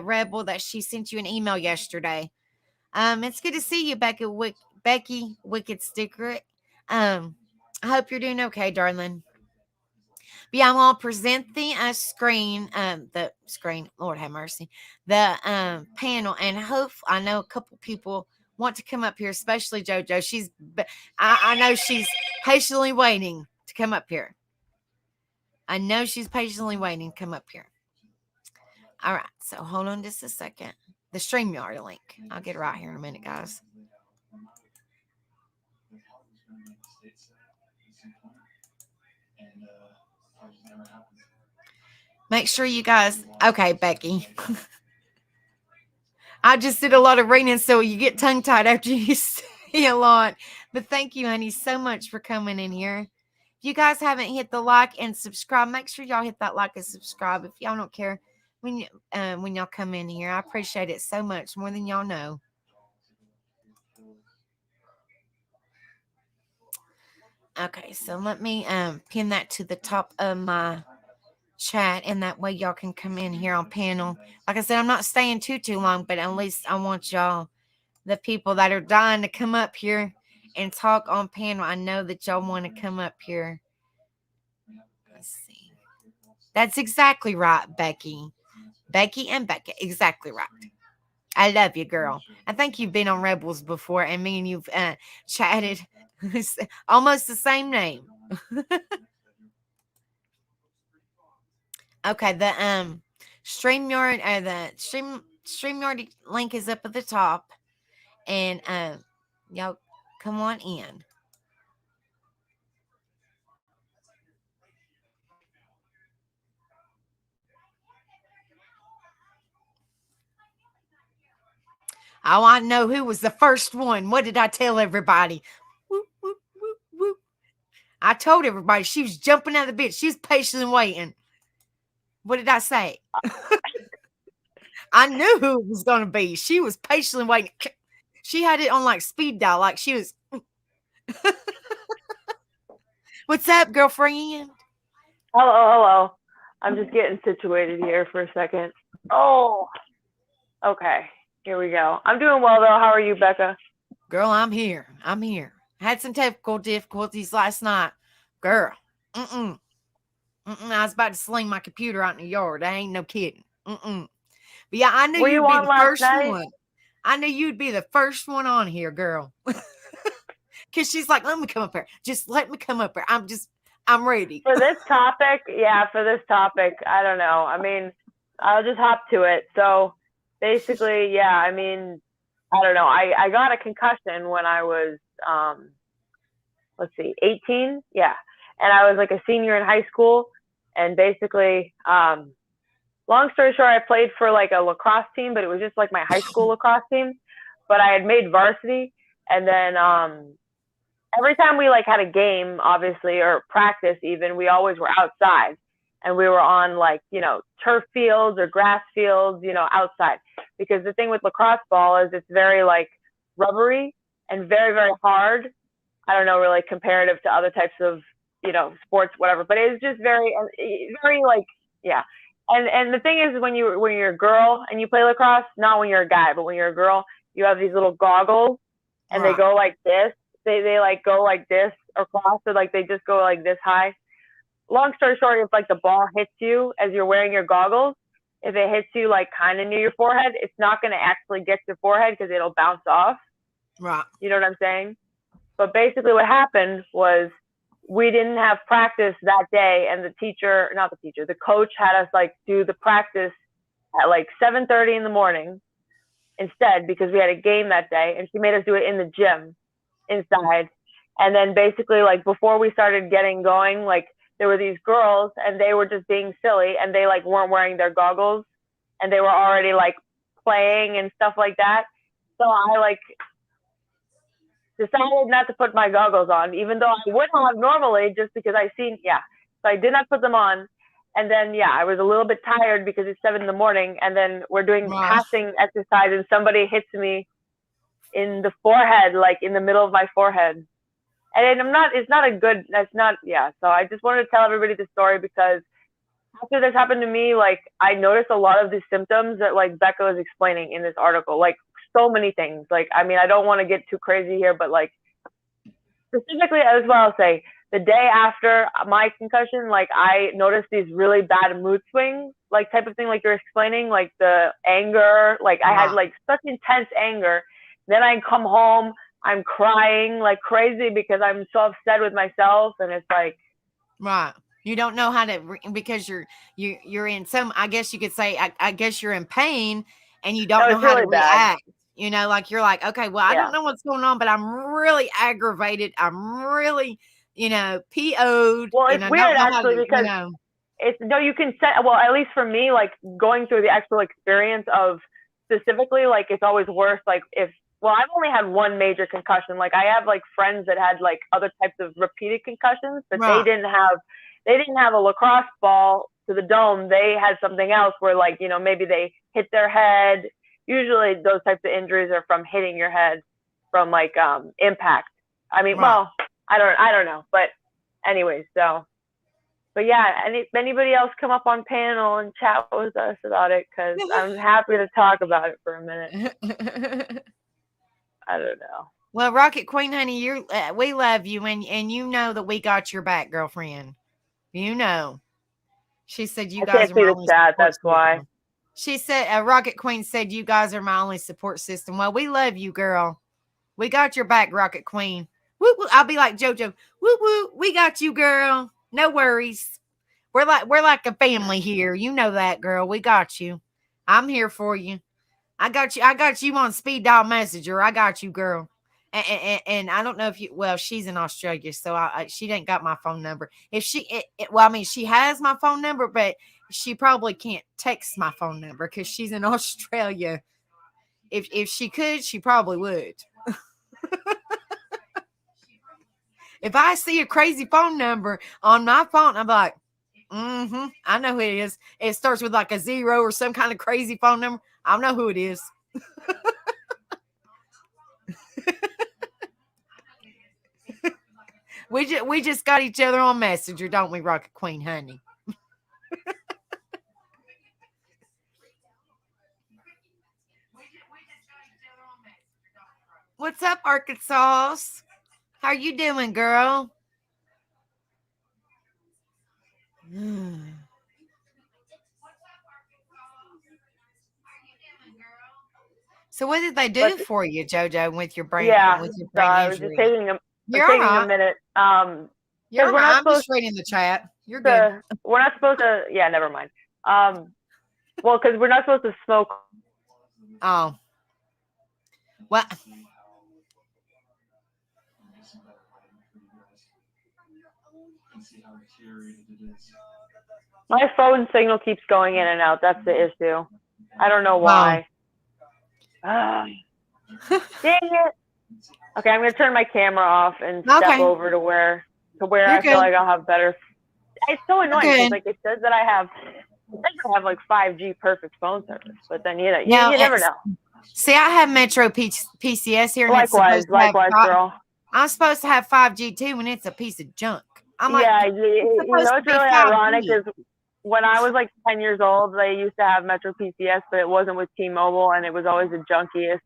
Rebel that she sent you an email yesterday. It's good to see you, Becky Wicked Sticker. I hope you're doing okay, darling. But yeah, I'm gonna present the screen. Lord have mercy, the panel, and I know a couple people want to come up here, especially JoJo. I know she's patiently waiting to come up here. I know she's patiently waiting to come up here. All right, so hold on just a second. The StreamYard link. I'll get it right here in a minute, guys. Make sure you guys. Okay, Becky. I just did a lot of reading, so you get tongue tied after you see a lot. But thank you, honey, so much for coming in here. If you guys haven't hit the like and subscribe, make sure y'all hit that like and subscribe. If y'all don't care when y'all come in here, I appreciate it so much, more than y'all know. Okay, so let me pin that to the top of my chat, and that way y'all can come in here on panel. Like I said, I'm not staying too long, but at least I want y'all, the people that are dying to come up here and talk on panel. I know that y'all want to come up here. Let's see. That's exactly right, Becky. Becky and Becca, exactly right. I love you, girl. I think you've been on Rebels before, and me and you've chatted. Almost the same name. Okay, the StreamYard, the StreamYard link is up at the top, and y'all come on in. I want to know who was the first one. What did I tell everybody? Whoop, whoop, whoop, whoop. I told everybody she was jumping out of the bed. She was patiently waiting. What did I say? I knew who it was going to be. She was patiently waiting. She had it on like speed dial, like she was. What's up, girlfriend? Hello. I'm just getting situated here for a second. Oh, okay. Here we go. I'm doing well, though. How are you, Becca? Girl, I'm here. Had some technical difficulties last night. Girl, I was about to sling my computer out in the yard. I ain't no kidding. But yeah, I knew you'd be the first one. I knew you'd be the first one on here, girl. Because she's like, let me come up here. Just let me come up here. I'm ready. For this topic, I don't know. I mean, I'll just hop to it. So basically, yeah, I mean, I don't know. I got a concussion when I was, 18. Yeah. And I was like a senior in high school. And basically, long story short, I played for like a lacrosse team, but it was just like my high school lacrosse team. But I had made varsity. And then every time we like had a game, obviously, or practice even, we always were outside. And we were on like, turf fields or grass fields, outside. Because the thing with lacrosse ball is it's very like rubbery and very, very hard. I don't know, really comparative to other types of, sports, whatever. But it's just very, very like, yeah. And the thing is, when you're a girl and you play lacrosse, not when you're a guy, but when you're a girl, you have these little goggles, and they go like this. They like go like this across, or like they just go like this high. Long story short, if like the ball hits you as you're wearing your goggles, if it hits you like kind of near your forehead, it's not going to actually get to your forehead because it'll bounce off. Right. You know what I'm saying? But basically what happened was we didn't have practice that day, and the coach had us like do the practice at like 7:30 in the morning instead because we had a game that day, and she made us do it in the gym inside. And then basically, like, before we started getting going, like, there were these girls and they were just being silly and they like weren't wearing their goggles and they were already like playing and stuff like that. So I like decided not to put my goggles on, even though I would have normally, just because so I did not put them on. And then, I was a little bit tired because it's 7 in the morning, and then we're doing passing exercise, and somebody hits me in the forehead, like in the middle of my forehead. And so I just wanted to tell everybody the story because after this happened to me, like, I noticed a lot of the symptoms that, like, Becca was explaining in this article, like, so many things. Like, I mean, I don't want to get too crazy here, but, like, specifically, as well, I'll say, the day after my concussion, like, I noticed these really bad mood swings, like, type of thing, like you're explaining, like the anger, like I had like such intense anger. Then I come home, I'm crying like crazy because I'm so upset with myself, and it's like, right. You don't know how to because you're in some. I guess you could say. I guess you're in pain, and you don't know how to react. You know, like you're like, okay, well, I don't know what's going on, but I'm really aggravated. I'm really, PO'd. Well, it's weird actually because you can set. Well, at least for me, like going through the actual experience of specifically, like it's always worse. Like I've only had one major concussion. Like I have like friends that had like other types of repeated concussions, but they didn't have a lacrosse ball to the dome. They had something else where like, maybe they hit their head. Usually those types of injuries are from hitting your head from like impact. I mean, well, I don't know, but anyways, but yeah, anybody else come up on panel and chat with us about it, because I'm happy to talk about it for a minute. I don't know. Well, Rocket Queen, honey, we love you, and you know that we got your back, girlfriend. She said you guys are my only chat. That's why. She said, Rocket Queen said you guys are my only support system. Well, we love you, girl. We got your back, Rocket Queen. Woo woo. I'll be like JoJo. Woo woo. We got you, girl. No worries. We're like a family here. You know that, girl. We got you. I'm here for you. I got you on speed dial messenger. I got you, girl. And I don't know if she's in Australia, so she didn't got my phone number. If she has my phone number, but she probably can't text my phone number because she's in Australia. If she could, she probably would. If I see a crazy phone number on my phone, I'm like, I know who it is. It starts with like a 0 or some kind of crazy phone number. I know who it is. We just got each other on Messenger, don't we, Rocket Queen, honey? What's up, Arkansas? How you doing, girl? So what did they do for you, JoJo, with your brain? With your brain I was just taking a minute. I'm just reading the chat. You're good. We're not supposed to. Yeah, never mind. Well, because we're not supposed to smoke. Oh. What? My phone signal keeps going in and out. That's the issue. I don't know why. Dang it. Okay, I'm gonna turn my camera off and step over to where I feel like I'll have better. It's so annoying because like it says that I have like 5G perfect phone service, but then you never know. See, I have Metro PCS here. Likewise, girl. I'm supposed to have 5G too, and it's a piece of junk. I'm like, it's really ironic is when I was like 10 years old, they used to have Metro PCS, but it wasn't with T-Mobile, and it was always the junkiest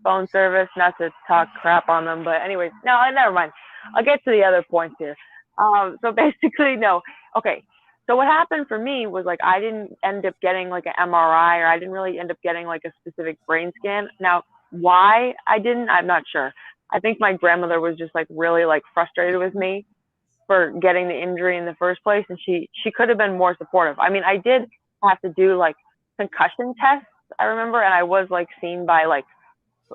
phone service. Not to talk crap on them, but anyways, no, never mind. I'll get to the other points here. So basically, no. Okay. So what happened for me was like I didn't end up getting like an MRI, or I didn't really end up getting like a specific brain scan. Now, why I didn't, I'm not sure. I think my grandmother was just like really like frustrated with me for getting the injury in the first place, and she could have been more supportive. I mean, I did have to do like concussion tests, I remember, and I was like seen by like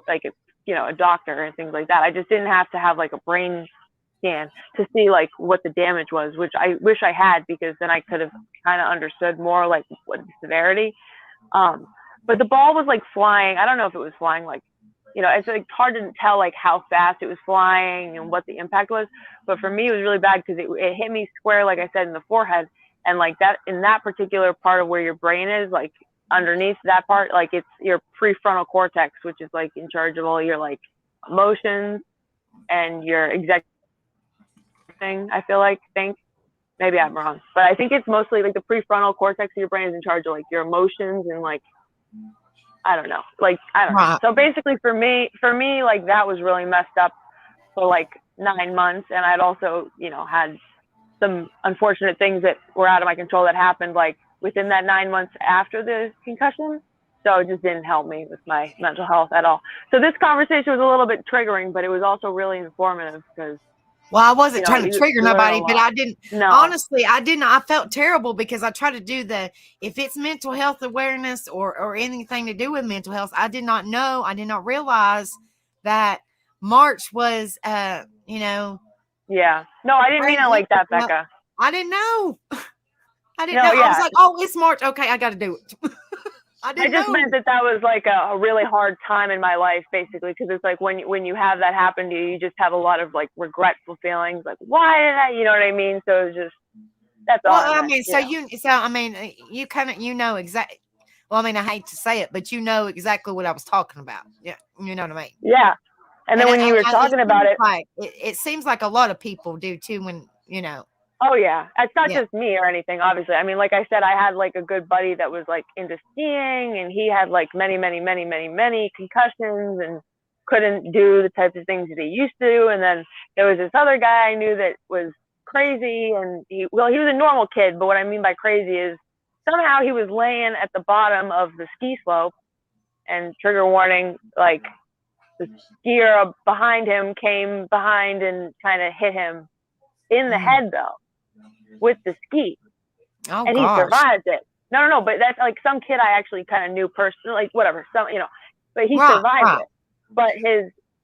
a doctor and things like that. I just didn't have to have like a brain scan to see like what the damage was, which I wish I had, because then I could have kind of understood more like what the severity. But the ball was like flying. I don't know if it was flying like, it's like hard to tell like how fast it was flying and what the impact was. But for me, it was really bad because it hit me square, like I said, in the forehead. And like that, in that particular part of where your brain is, like underneath that part, like it's your prefrontal cortex, which is like in charge of all your like emotions and your executive thing. I think maybe I'm wrong, but I think it's mostly like the prefrontal cortex of your brain is in charge of like your emotions and like, I don't know. Right. So basically for me, like that was really messed up for like 9 months. And I'd also, had some unfortunate things that were out of my control that happened like within that 9 months after the concussion. So it just didn't help me with my mental health at all. So this conversation was a little bit triggering, but it was also really informative because, Well, I wasn't trying to trigger you learn a nobody, but lot. I didn't. No. Honestly, I didn't. I felt terrible because I try to do if it's mental health awareness or anything to do with mental health, I did not know. I did not realize that March was, Yeah. No, I didn't mean it like that, Becca. I didn't know. I didn't No, know. I was yeah. like, oh, it's March. Okay, I got to do it. I just meant that was like a really hard time in my life, basically, because it's like when you have that happen to you, you just have a lot of like regretful feelings, like why did I, you know what I mean? So it's just that's all. Well, I mean, you kind of exactly. Well, I mean, I hate to say it, but you know exactly what I was talking about. Yeah, you know what I mean. Yeah, and then when you were talking about it, it seems like a lot of people do too. When Oh yeah, it's not just me or anything. Obviously, I mean, like I said, I had like a good buddy that was like into skiing, and he had like many concussions and couldn't do the types of things that he used to. And then there was this other guy I knew that was crazy, and he was a normal kid, but what I mean by crazy is somehow he was laying at the bottom of the ski slope, and trigger warning, like the skier behind him came behind and kind of hit him in the head though, with the ski. Oh, and gosh. He survived it. No, but that's like some kid I actually kind of knew personally, like whatever, but he survived it. But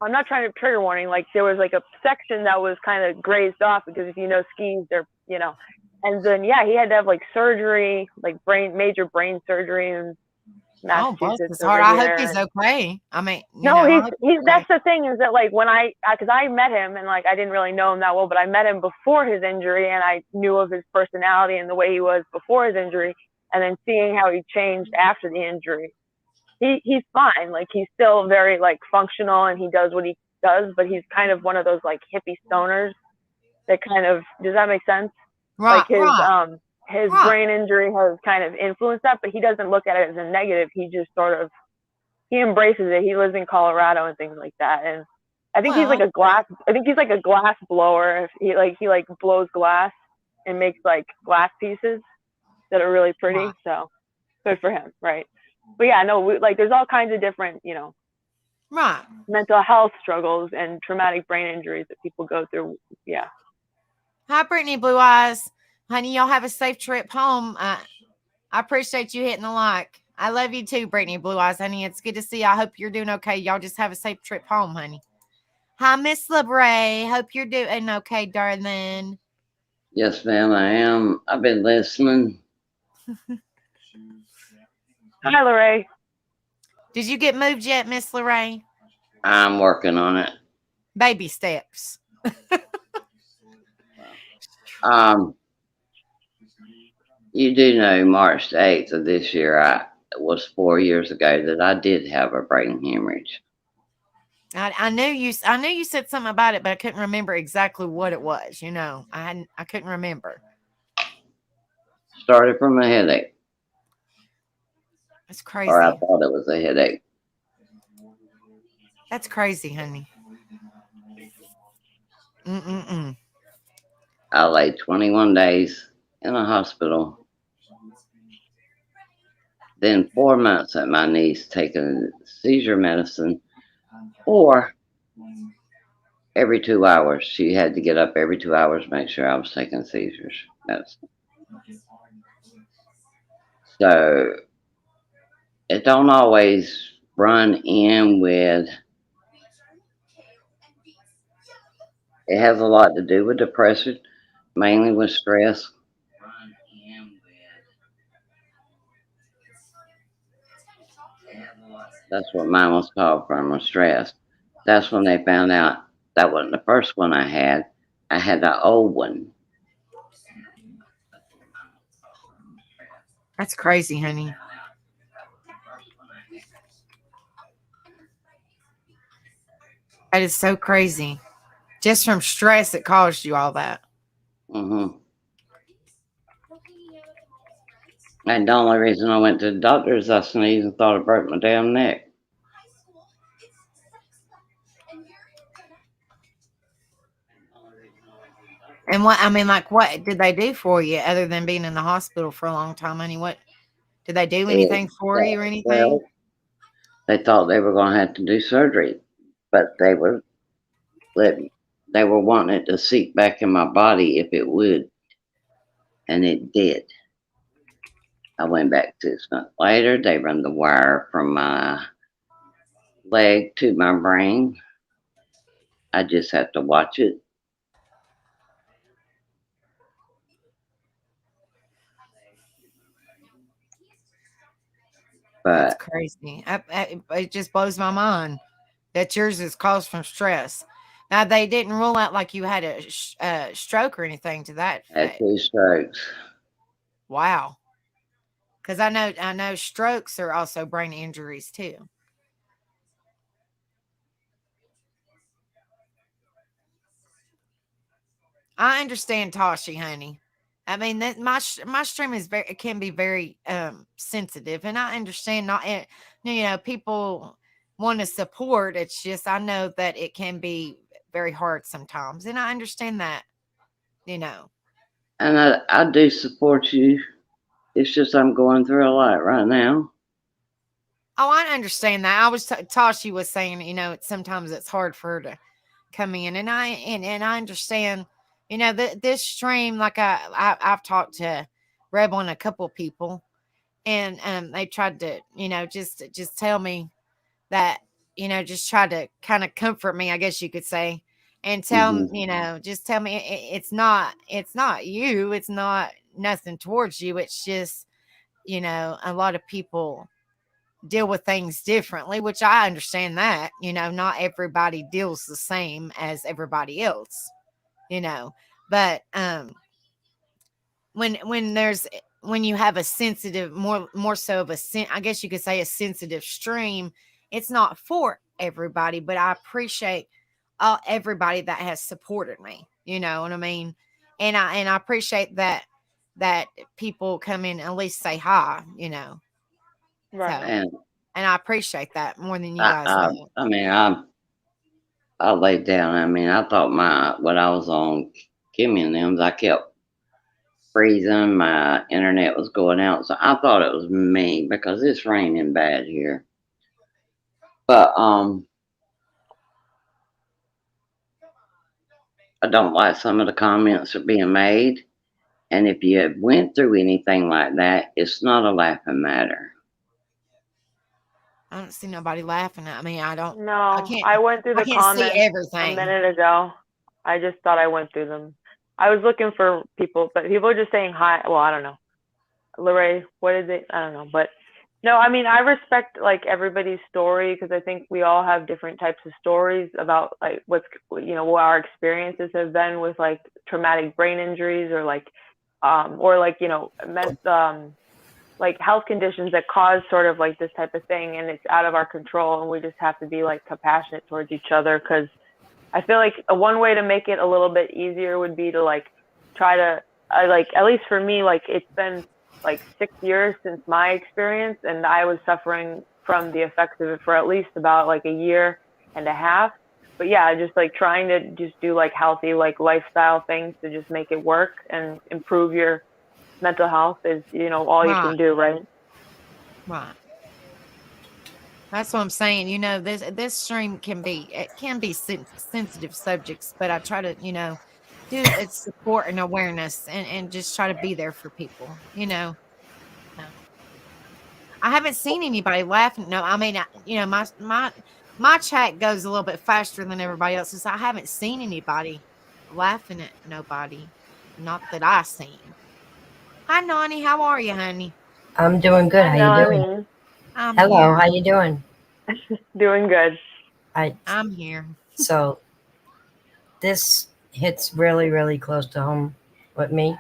I'm not trying to trigger warning, like there was like a section that was kind of grazed off, because if you know skis, they're, and then, yeah, he had to have like surgery, like major brain surgery, and Massachusetts. Hard. I hope he's okay. I mean, he's that's the thing, is that like when because I met him, and like I didn't really know him that well, but I met him before his injury, and I knew of his personality and the way he was before his injury, and then seeing how he changed after the injury, he's fine. Like he's still very like functional, and he does what he does, but he's kind of one of those like hippie stoners that kind of, does that make sense? Right. Like his brain injury has kind of influenced that, but he doesn't look at it as a negative. He just sort of, he embraces it. He lives in Colorado and things like that. And I think he's like a glass blower. He blows glass and makes like glass pieces that are really pretty. Wow. So good for him. Right. But yeah, no, there's all kinds of different, mental health struggles and traumatic brain injuries that people go through. Yeah. Hi, Brittany Blue Eyes. Honey, y'all have a safe trip home. I appreciate you hitting the like. I love you too, Brittany Blue Eyes, honey. It's good to see you. I hope you're doing okay. Y'all just have a safe trip home, honey. Hi, Miss LeBray. Hope you're doing okay, darling. Yes, ma'am, I am. I've been listening. Hi, Lorraine. Did you get moved yet, Miss Lorraine? I'm working on it. Baby steps. You do know March 8th of this year, it was 4 years ago that I did have a brain hemorrhage. I knew you said something about it, but I couldn't remember exactly what it was. I couldn't remember. Started from a headache. That's crazy. Or I thought it was a headache. That's crazy, honey. I lay 21 days in a hospital. Then 4 months at my niece taking seizure medicine, or every 2 hours. She had to get up every 2 hours to make sure I was taking seizures medicine. So it don't always run in with, it has a lot to do with depression, mainly with stress. That's what mine was called from, was stress. That's when they found out that wasn't the first one I had. I had the old one. That's crazy, honey. That is so crazy. Just from stress, it caused you all that. Hmm. And the only reason I went to the doctor is I sneezed and thought I broke my damn neck. And what I mean, like, what did they do for you other than being in the hospital for a long time, honey? What did they do It, anything for you or anything? well, they thought they were going to have to do surgery, but let, they were wanting it to seep back in my body if it would, and it did. I went back 6 months later. They run the wire from my leg to my brain. I just have to watch it. That's But crazy. It just blows my mind that yours is caused from stress. Now they didn't rule out like you had a stroke or anything to that I had effect. 2 strokes. Wow. Because I know strokes are also brain injuries too. I understand Tashi, honey. I mean that my stream is very, it can be very sensitive, and I understand not people want to support. It's just I know that it can be very hard sometimes, and I understand that. You know. And I do support you. It's just I'm going through a lot right now. Oh, I understand that. Tashi was saying, sometimes it's hard for her to come in, and I understand. This stream, like I've talked to Rebel and a couple of people, and they tried to, just tell me that, just try to kind of comfort me, I guess you could say, and Hmm. just tell me it's not you, it's not nothing towards you, it's just, a lot of people deal with things differently, which I understand that, not everybody deals the same as everybody else, you know. But when there's when you have a sensitive, more so of I guess you could say a sensitive stream, it's not for everybody, but I appreciate everybody that has supported me. You know what I mean? And I appreciate that people come in and at least say hi. Right. So And and I appreciate that more than you I, guys I, know. I mean, I laid down. I mean, I thought when I was on Kimmy and them's, I kept freezing. My internet was going out, so I thought it was me because it's raining bad here. But I don't like some of the comments that are being made. And if you went through anything like that, it's not a laughing matter. I don't see nobody laughing at me. I No, can't, I went through I the can't see comments a everything. minute ago. I just thought I went through them. I was looking for people, but people are just saying hi. Well, I don't know. Lorraine, what is it? I don't know. But no, I mean, I respect like everybody's story because I think we all have different types of stories about like what our experiences have been with like traumatic brain injuries or like, like health conditions that cause sort of like this type of thing, and it's out of our control, and we just have to be like compassionate towards each other. Because I feel like one way to make it a little bit easier would be to like try to like, at least for me, like it's been like 6 years since my experience, and I was suffering from the effects of it for at least about like a year and a half. But yeah, just like trying to just do like healthy like lifestyle things to just make it work and improve your mental health is, all you Right, can do, right? right. That's what I'm saying. This stream can be sensitive subjects, but I try to, do its support and awareness and just try to be there for people. I I haven't seen anybody laughing. No, I mean, my chat goes a little bit faster than everybody else's. I haven't seen anybody laughing at nobody. Not that I seen. Hi, Nani. How are you, honey? I'm doing good. I How know, you I doing? mean, I'm Hello, here. how you doing? doing good. I'm here. So this hits really, really close to home with me.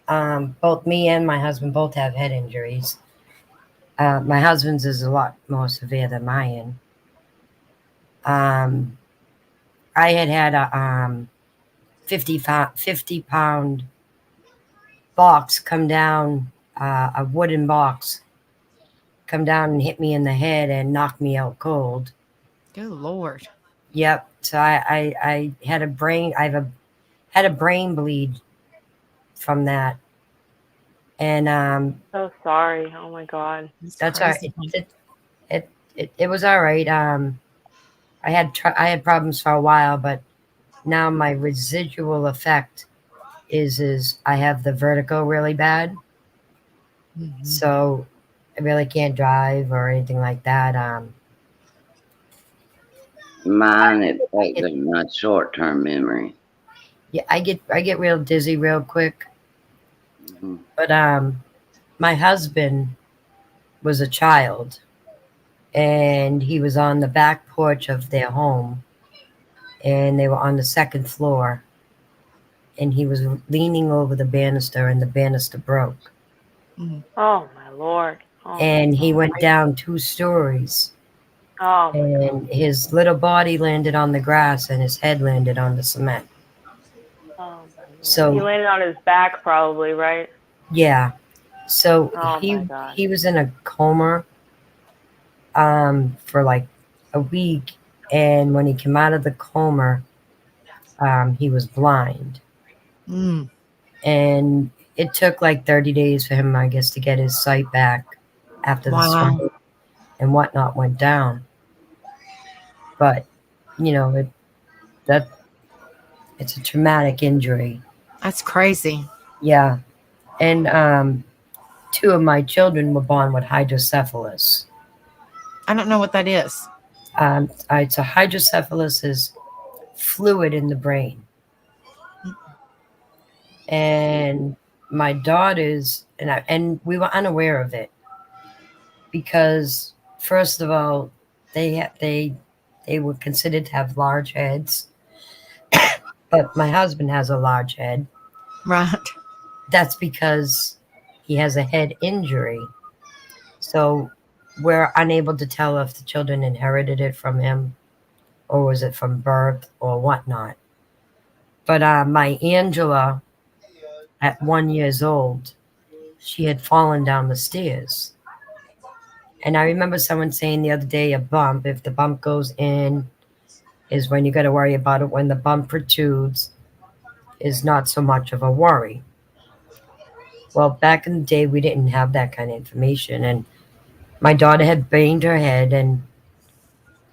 Both me and my husband both have head injuries. My husband's is a lot more severe than mine. I had a 50 pound box come down, a wooden box come down and hit me in the head and knock me out cold. Good Lord. Yep. So I had a brain. Had a brain bleed from that, and So sorry. Oh my God. that's all crazy. right. It was all right. I had problems for a while, but now my residual effect is I have the vertigo really bad, Mhm. so I really can't drive or anything like that. Mine, it plays on my short-term memory. Yeah, I get real dizzy real quick. Mhm. But my husband was a child, and he was on the back porch of their home, and they were on the second floor, and he was leaning over the banister, and the banister broke, Oh my Lord. Oh and my he God. went down 2 stories, Oh my God. and his little body landed on the grass, and his head landed on the cement. Oh my Lord. He So landed on his back, probably, right? yeah, so Oh my God. he was in a coma for like a week, and when he came out of the coma, he was blind, Mm. and it took like 30 days for him, I guess, to get his sight back after the Wow. stroke and whatnot went down. But it's a traumatic injury. That's crazy. Yeah, and 2 of my children were born with hydrocephalus. I don't know what that is. So hydrocephalus is fluid in the brain, and my daughters and we were unaware of it because, first of all, they were considered to have large heads, but my husband has a large head. Right. That's because he has a head injury, so we're unable to tell if the children inherited it from him or was it from birth or whatnot. But my Angela, at 1 year old, she had fallen down the stairs. And I remember someone saying the other day, if the bump goes in, is when you got to worry about it. When the bump protrudes, is not so much of a worry. Well, back in the day, we didn't have that kind of information. And my daughter had banged her head, and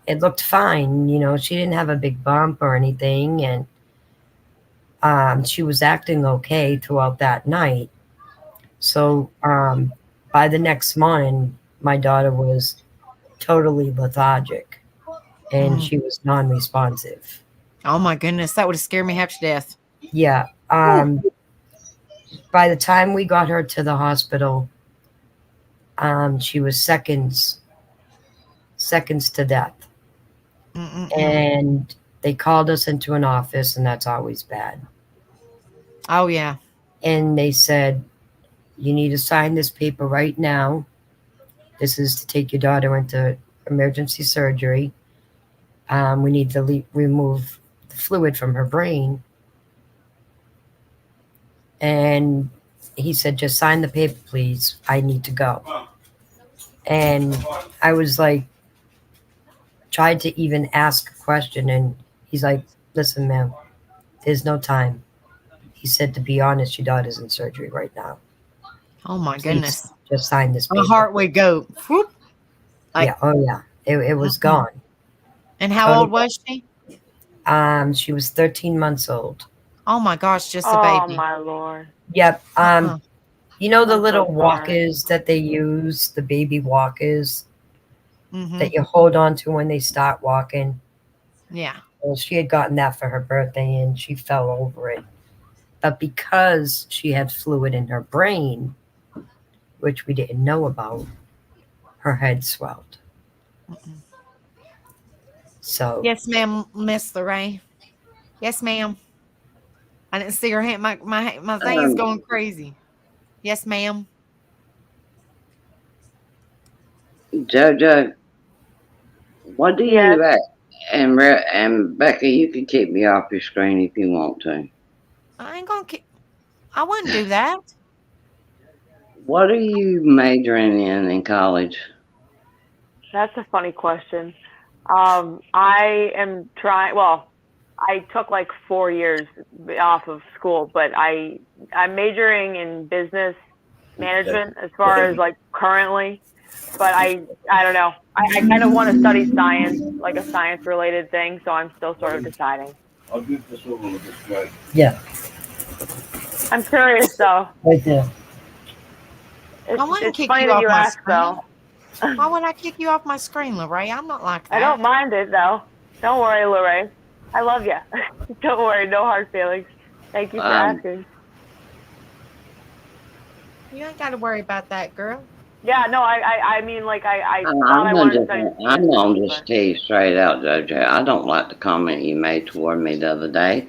it looked fine. She didn't have a big bump or anything. And she was acting okay throughout that night. So by the next morning, my daughter was totally lethargic, and she was non-responsive. Oh my goodness. That would have scared me half to death. Yeah. By the time we got her to the hospital, she was seconds to death. Mm-mm-mm. And they called us into an office, and that's always bad. Oh yeah. And they said, you need to sign this paper right now. This is to take your daughter into emergency surgery. We need to remove the fluid from her brain. And he said, just sign the paper, please. I need to go. And I was like, tried to even ask a question. And he's like, listen, ma'am, there's no time. He said, to be honest, your daughter's in surgery right now. Oh my Please goodness. just sign this paper. My heart would go. Whoop. Like- Yeah. Oh, yeah. It was gone. And how old was she? She was 13 months old. Oh my gosh, just a Oh baby. my Lord. Yep. Uh-huh. You know the I'm so little sorry. walkers that they use, the baby walkers Mm-hmm. that you hold on to when they start walking? Yeah. Well, she had gotten that for her birthday and she fell over it. But because she had fluid in her brain, which we didn't know about, her head swelled. Mm-mm. So Yes, ma'am, Miss Lorraine. Yes, ma'am. I didn't see her hand. My thing is Um, going crazy. Yes, ma'am. JoJo, what do Yes. you and Becca? You can keep me off your screen if you want to. I ain't gonna. I wouldn't do that. What are you majoring in college? That's a funny question. I am trying. Well, I took like 4 years off of school, but I'm majoring in business management as far as like currently. But I don't know. I kind of want to study science, like a science related thing. So I'm still sort of deciding. I'll get this over with this way. yeah, I'm curious though. right there. I wouldn't It's kick funny you that off you my asked screen. though. Why would I kick you off my screen, Lorraine? I'm not like I that. don't mind it though. Don't worry, Lorraine. I love you. Don't worry, no hard feelings. Thank you for asking. You ain't got to worry about that, girl. Yeah, no, I mean, like, I I'm thought I gonna wanted to just, study I'm business, gonna just but tell you straight out, JoJo. I don't like the comment you made toward me the other day,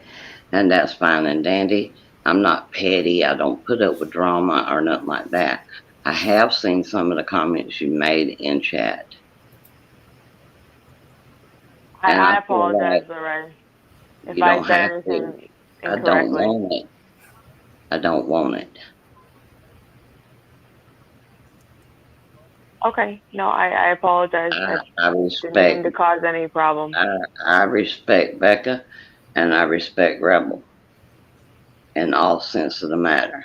and that's fine and dandy. I'm not petty. I don't put up with drama or nothing like that. I have seen some of the comments you made in chat, and I I feel apologize, like Lorraine, if you I don't said have to. anything I don't incorrectly. want it. I don't want it. Okay, no, I apologize. I I didn't mean respect. to cause any problem. I respect Becca, and I respect Rebel in all sense of the matter.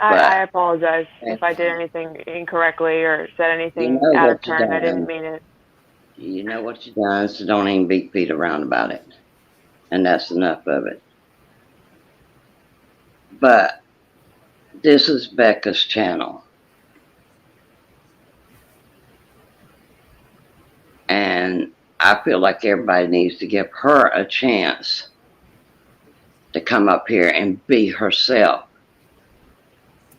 I But apologize if I did anything incorrectly or said you anything know out of what you turn. I didn't done. mean it. You know what you done, so don't even beat Pete around about it. And that's enough of it. But this is Becca's channel. And I feel like everybody needs to give her a chance to come up here and be herself.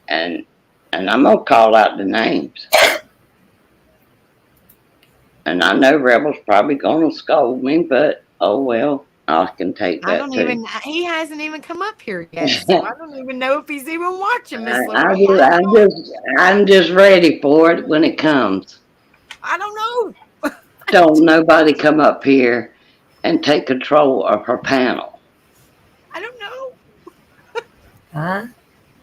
And I'm gonna call out the names. And I know Rebel's probably gonna scold me, but oh well, I can take I that don't too. even. He hasn't even come up here yet, so I don't even know if he's even watching, Miss I, Lorraine. I don't know. I'm just ready for it when it comes. I don't know. Don't nobody come up here and take control of her panel. I don't know. Huh?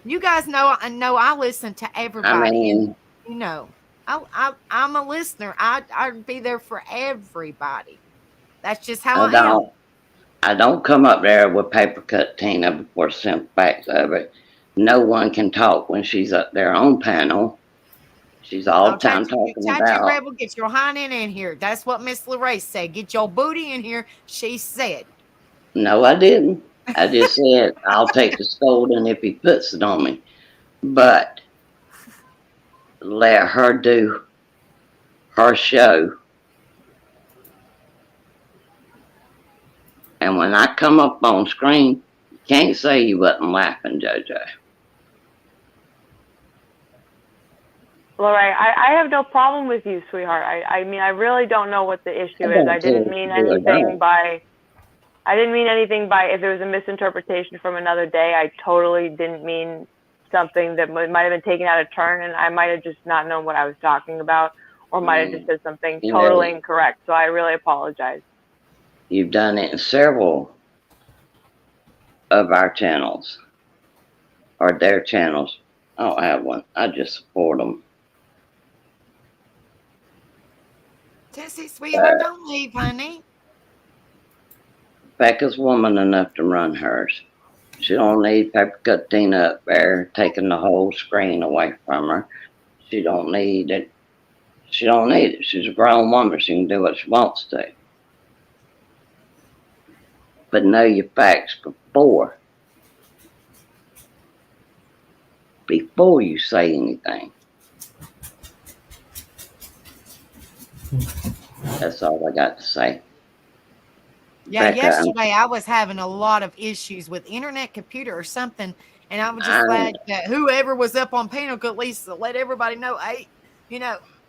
You guys know. I know. I listen to I everybody. mean, You know. I'm a listener. I'd be there for everybody. That's just how I I am. don't come up there with paper cut Tina before simple facts of it. No one can talk when she's up there on panel. She's all Oh, the time talking Chachi about. Rebel, get your hind end in here. That's what Miss Lorraine said. Get your booty in here. She said. No, I didn't. I just said I'll take the scolding if he puts it on me. But let her do her show. And when I come up on screen, you can't say you wasn't laughing, JoJo. Lorraine, I have no problem with you, sweetheart. I mean, I really don't know what the issue is. I didn't mean anything by. I didn't mean anything by if it was a misinterpretation from another day. I totally didn't mean something that might have been taken out of turn, and I might have just not known what I was talking about, or might have just said something totally incorrect. So I really apologize. You've done it in several of our channels, or their channels. I don't have one. I just support them. Tessie, sweetheart, don't leave, honey. Becca's woman enough to run hers. She don't need paper cut Tina up there taking the whole screen away from her. She don't need it. She don't need it. She's a grown woman. She can do what she wants to. But know your facts before before you say anything. That's all I got to say. Yeah, Becca, yesterday I was having a lot of issues with internet, computer, or something, and I was just glad that whoever was up on panel could at least let everybody know, hey,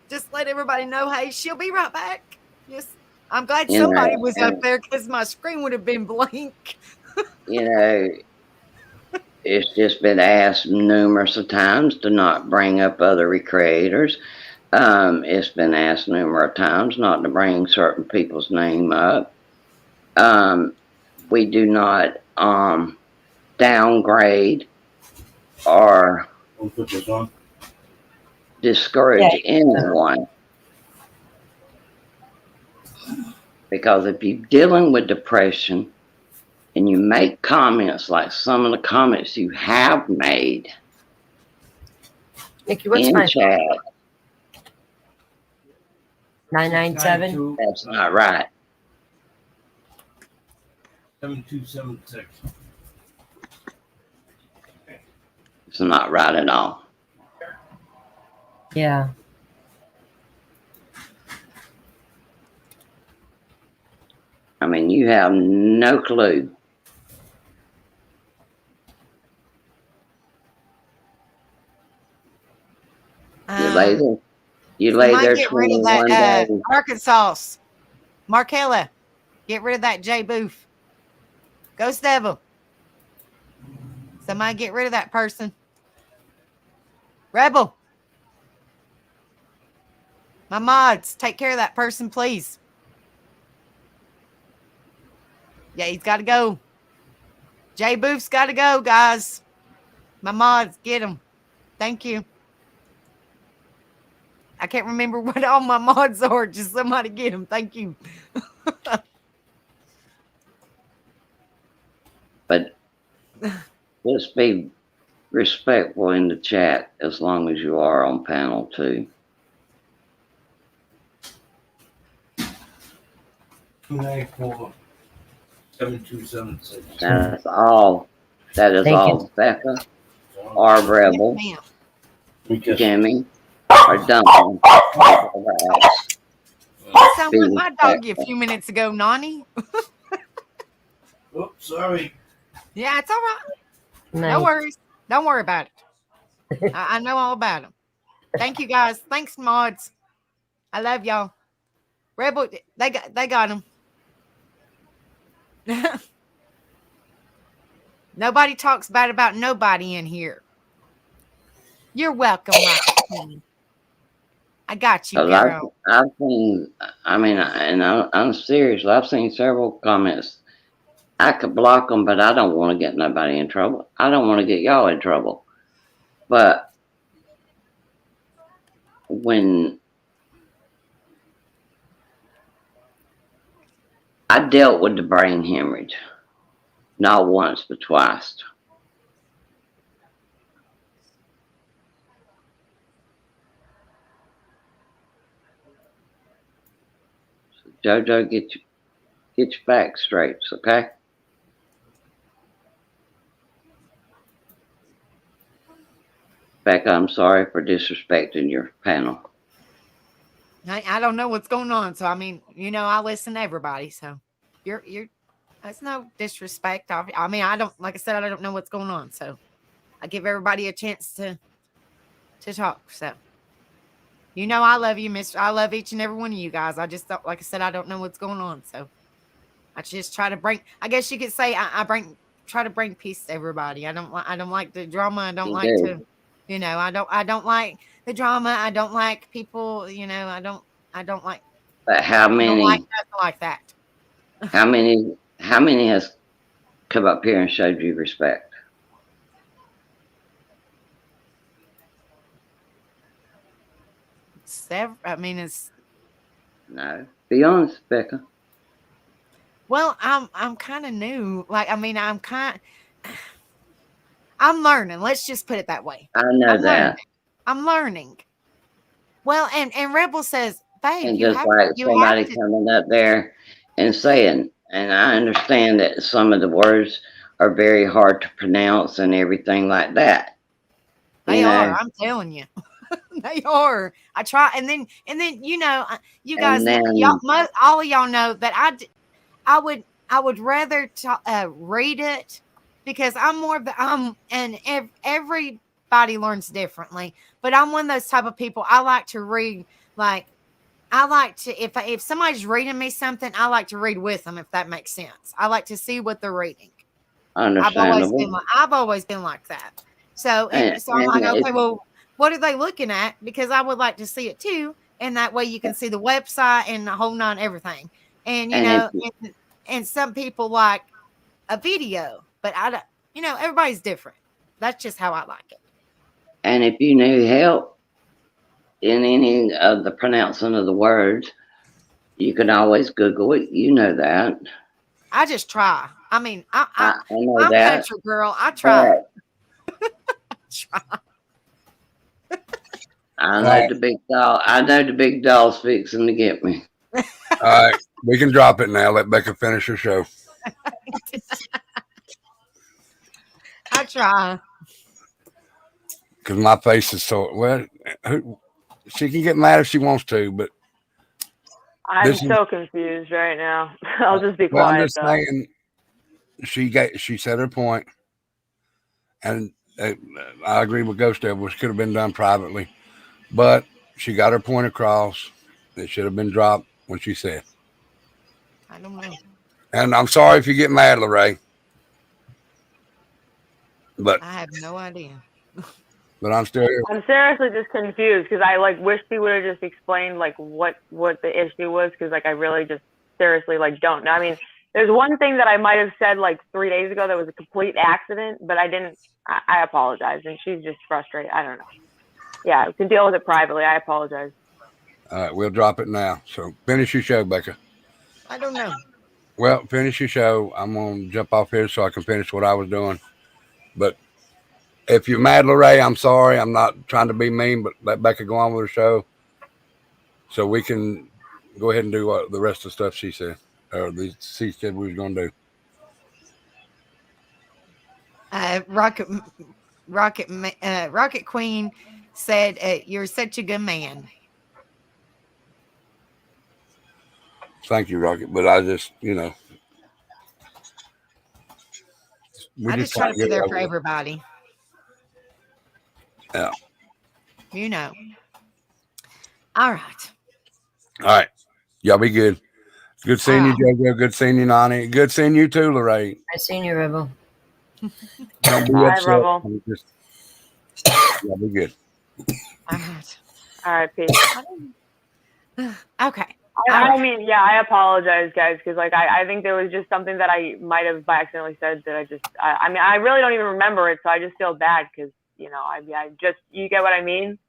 just let everybody know, hey, she'll be right back. Yes, I'm glad somebody was up there because my screen would have been blank. It's just been asked numerous of times to not bring up other recreators. It's been asked numerous times not to bring certain people's name up. We do not downgrade or discourage anyone. Because if you're dealing with depression and you make comments like some of the comments you have made Nikki, what's in my chat, 997? that's not right. 7276. It's not right at all. Yeah. I mean, you have no clue. You lay there Get rid of 21 that days. Arkansas. Markella, get rid of that Jay Booth. Ghost Devil. Somebody get rid of that person. Rebel. My mods, take care of that person, please. Yeah, he's got to go. Jay Booth's got to go, guys. My mods, get him. Thank you. I can't remember what all my mods are. Just somebody get them. Thank you. But let's be respectful in the chat as long as you are on panel 2. 294 7276. That's all. That is all. Becca or Rebel, Jimmy or Duncan. That sounded like my doggy a few minutes ago, Nani. Oops, sorry. Yeah, it's all right. No worries. Don't worry about it. I know all about them. Thank you, guys. Thanks, mods. I love y'all. Rebel, they got them. Nobody talks bad about nobody in here. You're welcome, Rocky. I got you, girl. I've seen, and I'm serious. I've seen several comments. I could block them, but I don't want to get nobody in trouble. I don't want to get y'all in trouble. But when I dealt with the brain hemorrhage, not once, but twice. So JoJo, get your facts straight, okay? Becca, I'm sorry for disrespecting your panel. I don't know what's going on. So, I mean, I listen to everybody. So you're that's no disrespect. I mean, like I said, I don't know what's going on. So I give everybody a chance to talk. So, I love you, Mister. I love each and every one of you guys. I just don't, like I said, I don't know what's going on. So I just try to bring, I guess you could say try to bring peace to everybody. I don't like the drama. I don't like to, I don't like the drama. I don't like people, I don't like. But how many? I don't like nothing like that. How many has come up here and showed you respect? It's no. Be honest, Becca. Well, I'm kind of new. I'm learning. Let's just put it that way. I know that. I'm learning. Well, and Rebel says, babe, and just like somebody coming up there and saying, and I understand that some of the words are very hard to pronounce and everything like that. They You are. know, I'm telling you. They are. I try, and then you guys, and then all of y'all know that I would rather read it because I'm more of the and everybody learns differently, but I'm one of those type of people. I like to read like. I like to if somebody's reading me something, I like to read with them if that makes sense. I like to see what they're reading. understandable. I've always been like that. So I'm And like, if, okay, well, what are they looking at? Because I would like to see it too, and that way you can see the website and the whole nine everything. And and if, and some people like a video, but I don't. Everybody's different. That's just how I like it. and if you need help in any of the pronouncing of the words, you can always Google it. You know that. I just try. I mean, I know I'm that. country girl. I try. But Try. I All know right. the big doll. I know the big doll's fixing to get me. All right. We can drop it now. Let Becca finish her show. I try. Because my face is so well. She can get mad if she wants to, but I'm this is so confused right now. I'll just be well. I'm quiet just though. saying. She said her point, and I agree with Ghost Devil. Which could have been done privately, but she got her point across. It should have been dropped when she said. I don't know. And I'm sorry if you get mad, Lorraine. But I have no idea. I'm still here. I'm seriously just confused because I like wish he would have just explained like what the issue was because like I really just seriously like don't know. I mean, there's one thing that I might have said like 3 days ago that was a complete accident, but I didn't. I apologize, and she's just frustrated. I don't know. Yeah, we can deal with it privately. I apologize. All right, we'll drop it now. So finish your show, Becca. I don't know. Well, finish your show. I'm gonna jump off here so I can finish what I was doing. But if you're mad, Lorraine, I'm sorry. I'm not trying to be mean, but let Becca go on with her show, so we can go ahead and do the rest of the stuff she said, or she said we was gonna do. Rocket Queen said, "You're such a good man." Thank you, Rocket. But I just, we I just just try trying to to be get it there over for with. everybody. Yeah. All right. All right. Y'all be good. Good seeing you, JoJo. Good seeing you, Nani. Good seeing you too, Lorraine. I seen you, Rebel. Don't be Bye, upset. Rebel. Y'all be good. All right. All right, peace. Okay. I mean, yeah, I apologize, guys, because like I think there was just something that I might have by accidentally said that I mean, I really don't even remember it, so I just feel bad because I just you get what I mean.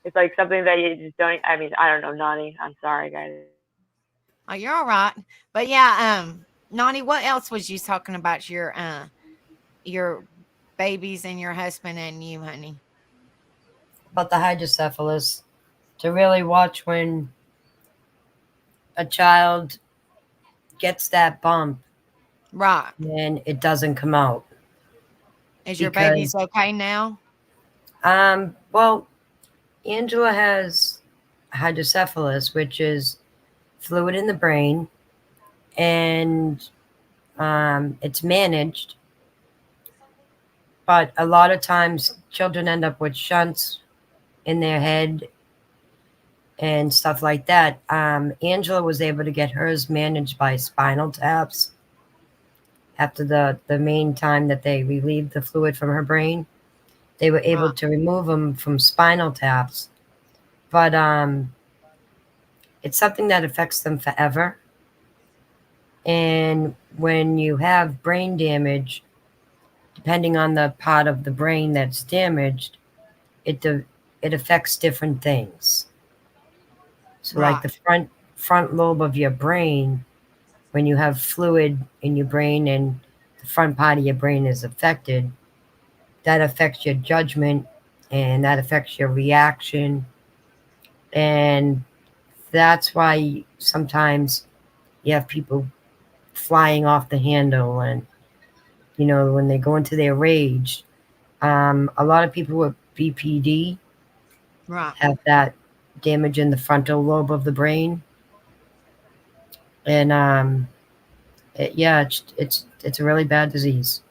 It's like something that you just don't. I mean, I don't know, Nani. I'm sorry, guys. Oh, you're all right. But yeah, Nani, what else was you talking about your babies and your husband and you, honey? About the hydrocephalus. To really watch when a child gets that bump Right. and it doesn't come out. Is your baby's okay now? Well, Angela has hydrocephalus, which is fluid in the brain, and it's managed. But a lot of times, children end up with shunts in their head and stuff like that. Angela was able to get hers managed by spinal taps after the main time that they relieved the fluid from her brain. They were able to remove them from spinal taps, but it's something that affects them forever. And when you have brain damage, depending on the part of the brain that's damaged, it affects different things. So, like the front lobe of your brain, when you have fluid in your brain and the front part of your brain is affected, that affects your judgment and that affects your reaction. And that's why sometimes you have people flying off the handle and, when they go into their rage. A lot of people BPD, Right. have that damage in the frontal lobe of the brain, and it's a really bad disease,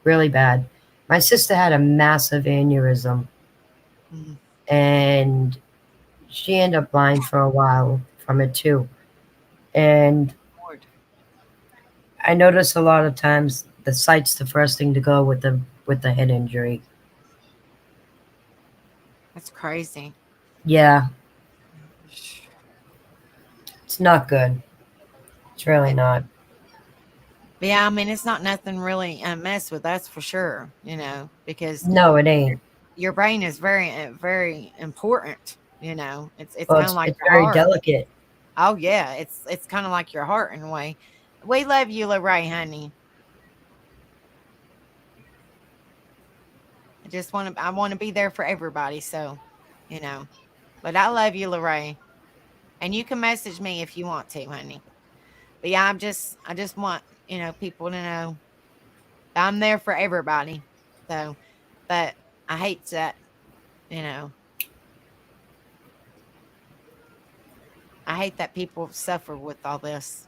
really bad. My sister had a massive aneurysm, Mhm. and she ended up blind for a while from it too. And Lord. I notice a lot of times the sight's the first thing to go with the head injury. That's crazy. Yeah, it's not good. It's really not. But yeah, I mean, it's not nothing really mess with. That's for sure. Because No, it ain't. your brain is very, very important. It's Well, kind of like it's your very heart. delicate. Oh yeah, it's kind of like your heart in a way. We love you, Lorraine, honey. I want to be there for everybody. So, you know, but I love you, Lorraine, and you can message me if you want to, honey. But yeah, I just want people to know I'm there for everybody. So, but I hate that, you know, I hate that people suffer with all this.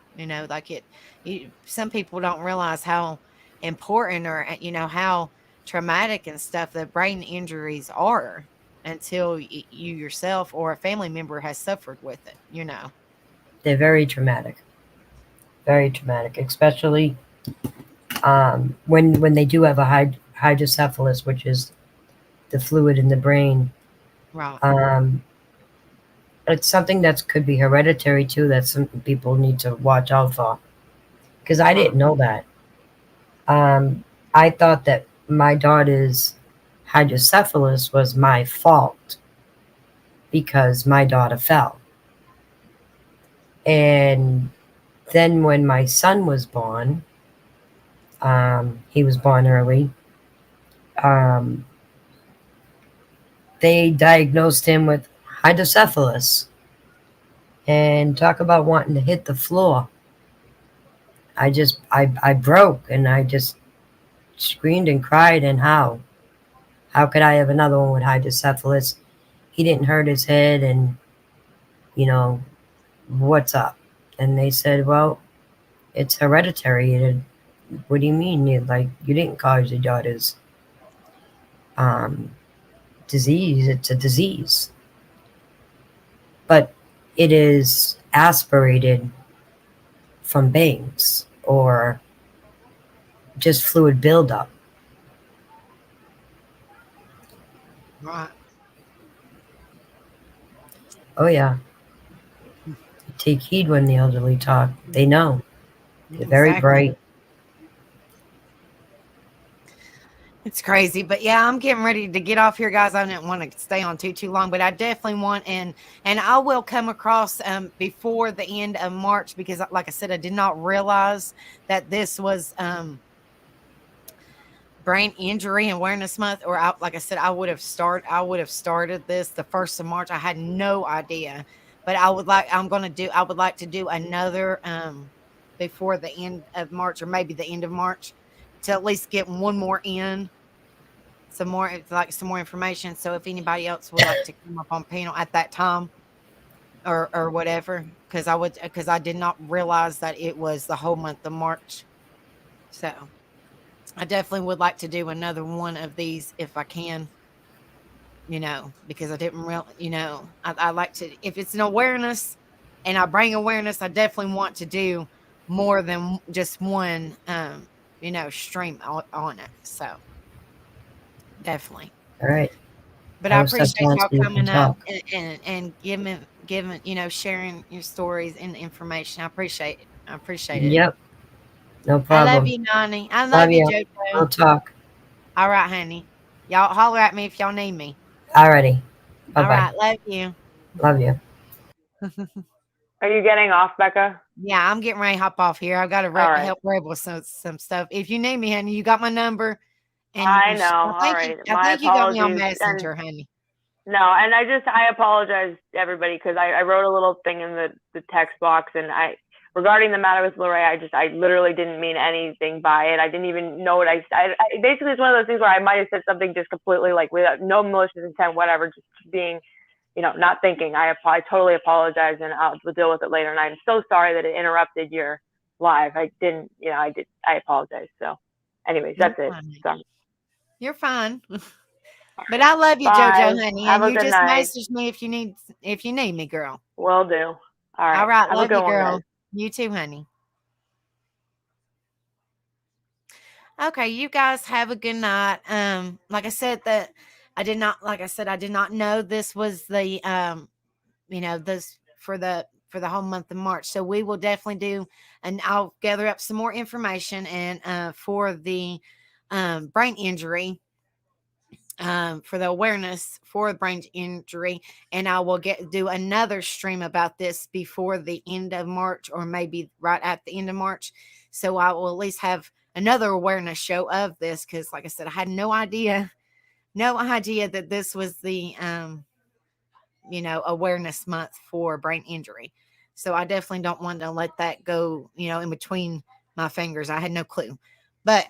Some people don't realize how important or how traumatic and stuff the brain injuries are until you yourself or a family member has suffered with it. They're very traumatic, especially when they do have a hydrocephalus, which is the fluid in the brain. Right. Um, it's something that could be hereditary too. That some people need to watch out for. Because I didn't know that. I thought that my daughter's hydrocephalus was my fault because my daughter fell. And then when my son was born, he was born early. Um, they diagnosed him with hydrocephalus, and talk about wanting to hit the floor. I broke, and I just screamed and cried. And how could I have another one with hydrocephalus? He didn't hurt his head, and you know what's up? And they said, well, it's hereditary. And what do you mean? You didn't cause your daughter's um, disease. It's a disease, but it is aspirated from bangs or just fluid buildup. Right. Oh yeah, take heed when the elderly talk. They know. They're very Exactly. bright. It's crazy, but yeah, I'm getting ready to get off here, guys. I didn't want to stay on too long, but I definitely want and I will come across before the end of March because, like I said, I did not realize that this was Brain Injury Awareness Month, or like I said, I would have started this the 1st of March. I had no idea, but I would like to do another before the end of March or maybe the end of March to at least get one more in some more information. So if anybody else would like to come up on panel at that time or whatever, because I did not realize that it was the whole month of March. So I definitely would like to do another one of these if I can, because I didn't really, I like to, if it's an awareness and I bring awareness, I definitely want to do more than just one, stream on it. So definitely. All right. But I I will stop appreciate telling y'all so you can coming up talk. and giving, sharing your stories and information. I appreciate it. I appreciate it. Yep. No I love problem. you, Nani. I Love love you, you. JoJo. We'll talk. All right, honey. Y'all holler at me if y'all need me. Alrighty. Bye All bye. right. Love you. Love you. Are you getting off, Becca? Yeah, I'm getting ready to hop off here. I've got to All right. help Rebel with some stuff. If you need me, honey, you got my number. And I know. All right. I My think you got me on apologies. Messenger, honey. No, and I apologize to everybody because I wrote a little thing in the text box and regarding the matter with Lorraine, I literally didn't mean anything by it. I didn't even know what I basically, it's one of those things where I might have said something just completely like without no malicious intent, whatever, just being, not thinking. I totally apologize, and we'll deal with it later. And I'm so sorry that it interrupted your live. I didn't, I apologize. So anyways, that's it. So. You're fine. But I love you, Bye. JoJo, honey. Have And a you good just night. message me if you need me, girl. Will do. All right. All right. Have Love a good you, one, girl. guys. You too, honey. Okay, you guys have a good night. Like I said, I did not know this was the this for the whole month of March. So we will definitely do, and I'll gather up some more information and for the brain injury, for the awareness for brain injury, and I will do another stream about this before the end of March, or maybe right at the end of March. So I will at least have another awareness show of this, because like I said, I had no idea that this was the awareness month for brain injury. So I definitely don't want to let that go, in between my fingers. I had no clue. But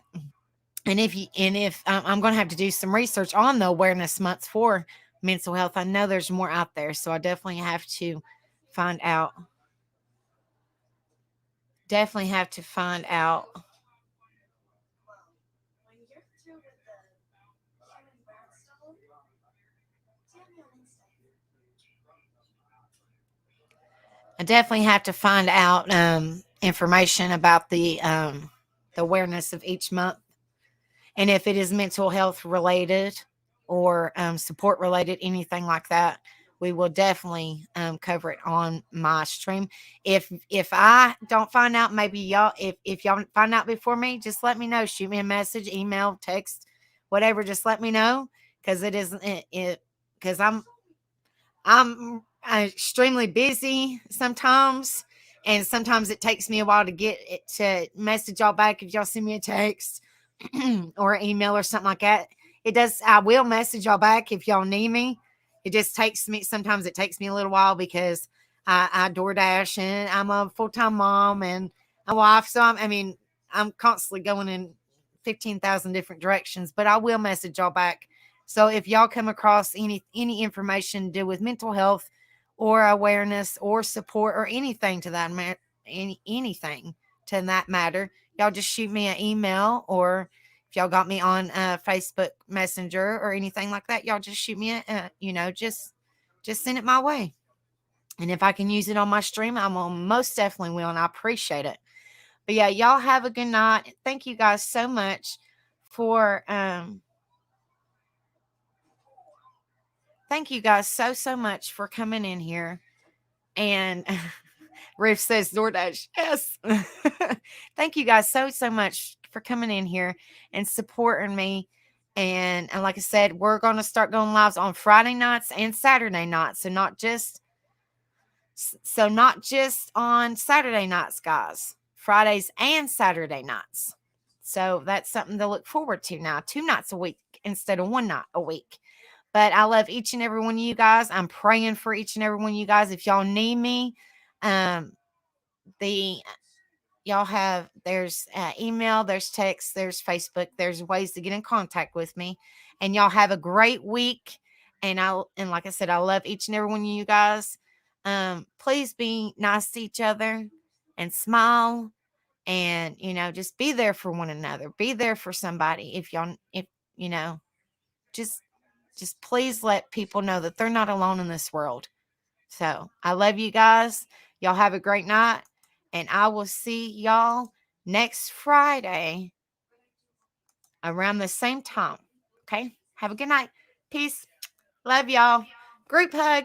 if I'm going to have to do some research on the awareness months for mental health. I know there's more out there, so I definitely have to find out. I definitely have to find out information about the awareness of each month, and if it is mental health related or support related, anything like that, we will definitely cover it on my stream. If I don't find out, maybe y'all, if y'all find out before me, just let me know. Shoot me a message, email, text, whatever. Just let me know, because it isn't it because I'm extremely busy sometimes, and sometimes it takes me a while to get it to message y'all back if y'all send me a text or an email or something like that. I will message y'all back if y'all need me. Sometimes it takes me a little while, because I DoorDash, and I'm a full-time mom and a wife. So I'm constantly going in 15,000 different directions, but I will message y'all back. So if y'all come across any information to do with mental health or awareness or support or anything to that anything to that matter, y'all just shoot me an email, or if y'all got me on Facebook Messenger or anything like that, y'all just shoot me just send it my way. And if I can use it on my stream, I will most definitely will, and I appreciate it. But yeah, y'all have a good night. Thank you guys so much for thank you guys so much for coming in here. And Ruth says DoorDash. Yes. Thank you guys so much for coming in here and supporting me. And like I said, we're going to start going lives on Friday nights and Saturday nights. So not just on Saturday nights, guys. Fridays and Saturday nights. So that's something to look forward to now. 2 nights a week instead of 1 night a week. But I love each and every one of you guys. I'm praying for each and every one of you guys. If y'all need me, there's email, there's text, there's Facebook, there's ways to get in contact with me. And y'all have a great week. And like I said, I love each and every one of you guys. Please be nice to each other and smile, and just be there for one another. Be there for somebody. Just please let people know that they're not alone in this world. So I love you guys. Y'all have a great night, and I will see y'all next Friday around the same time. Okay? Have a good night. Peace. Love y'all. Group hug.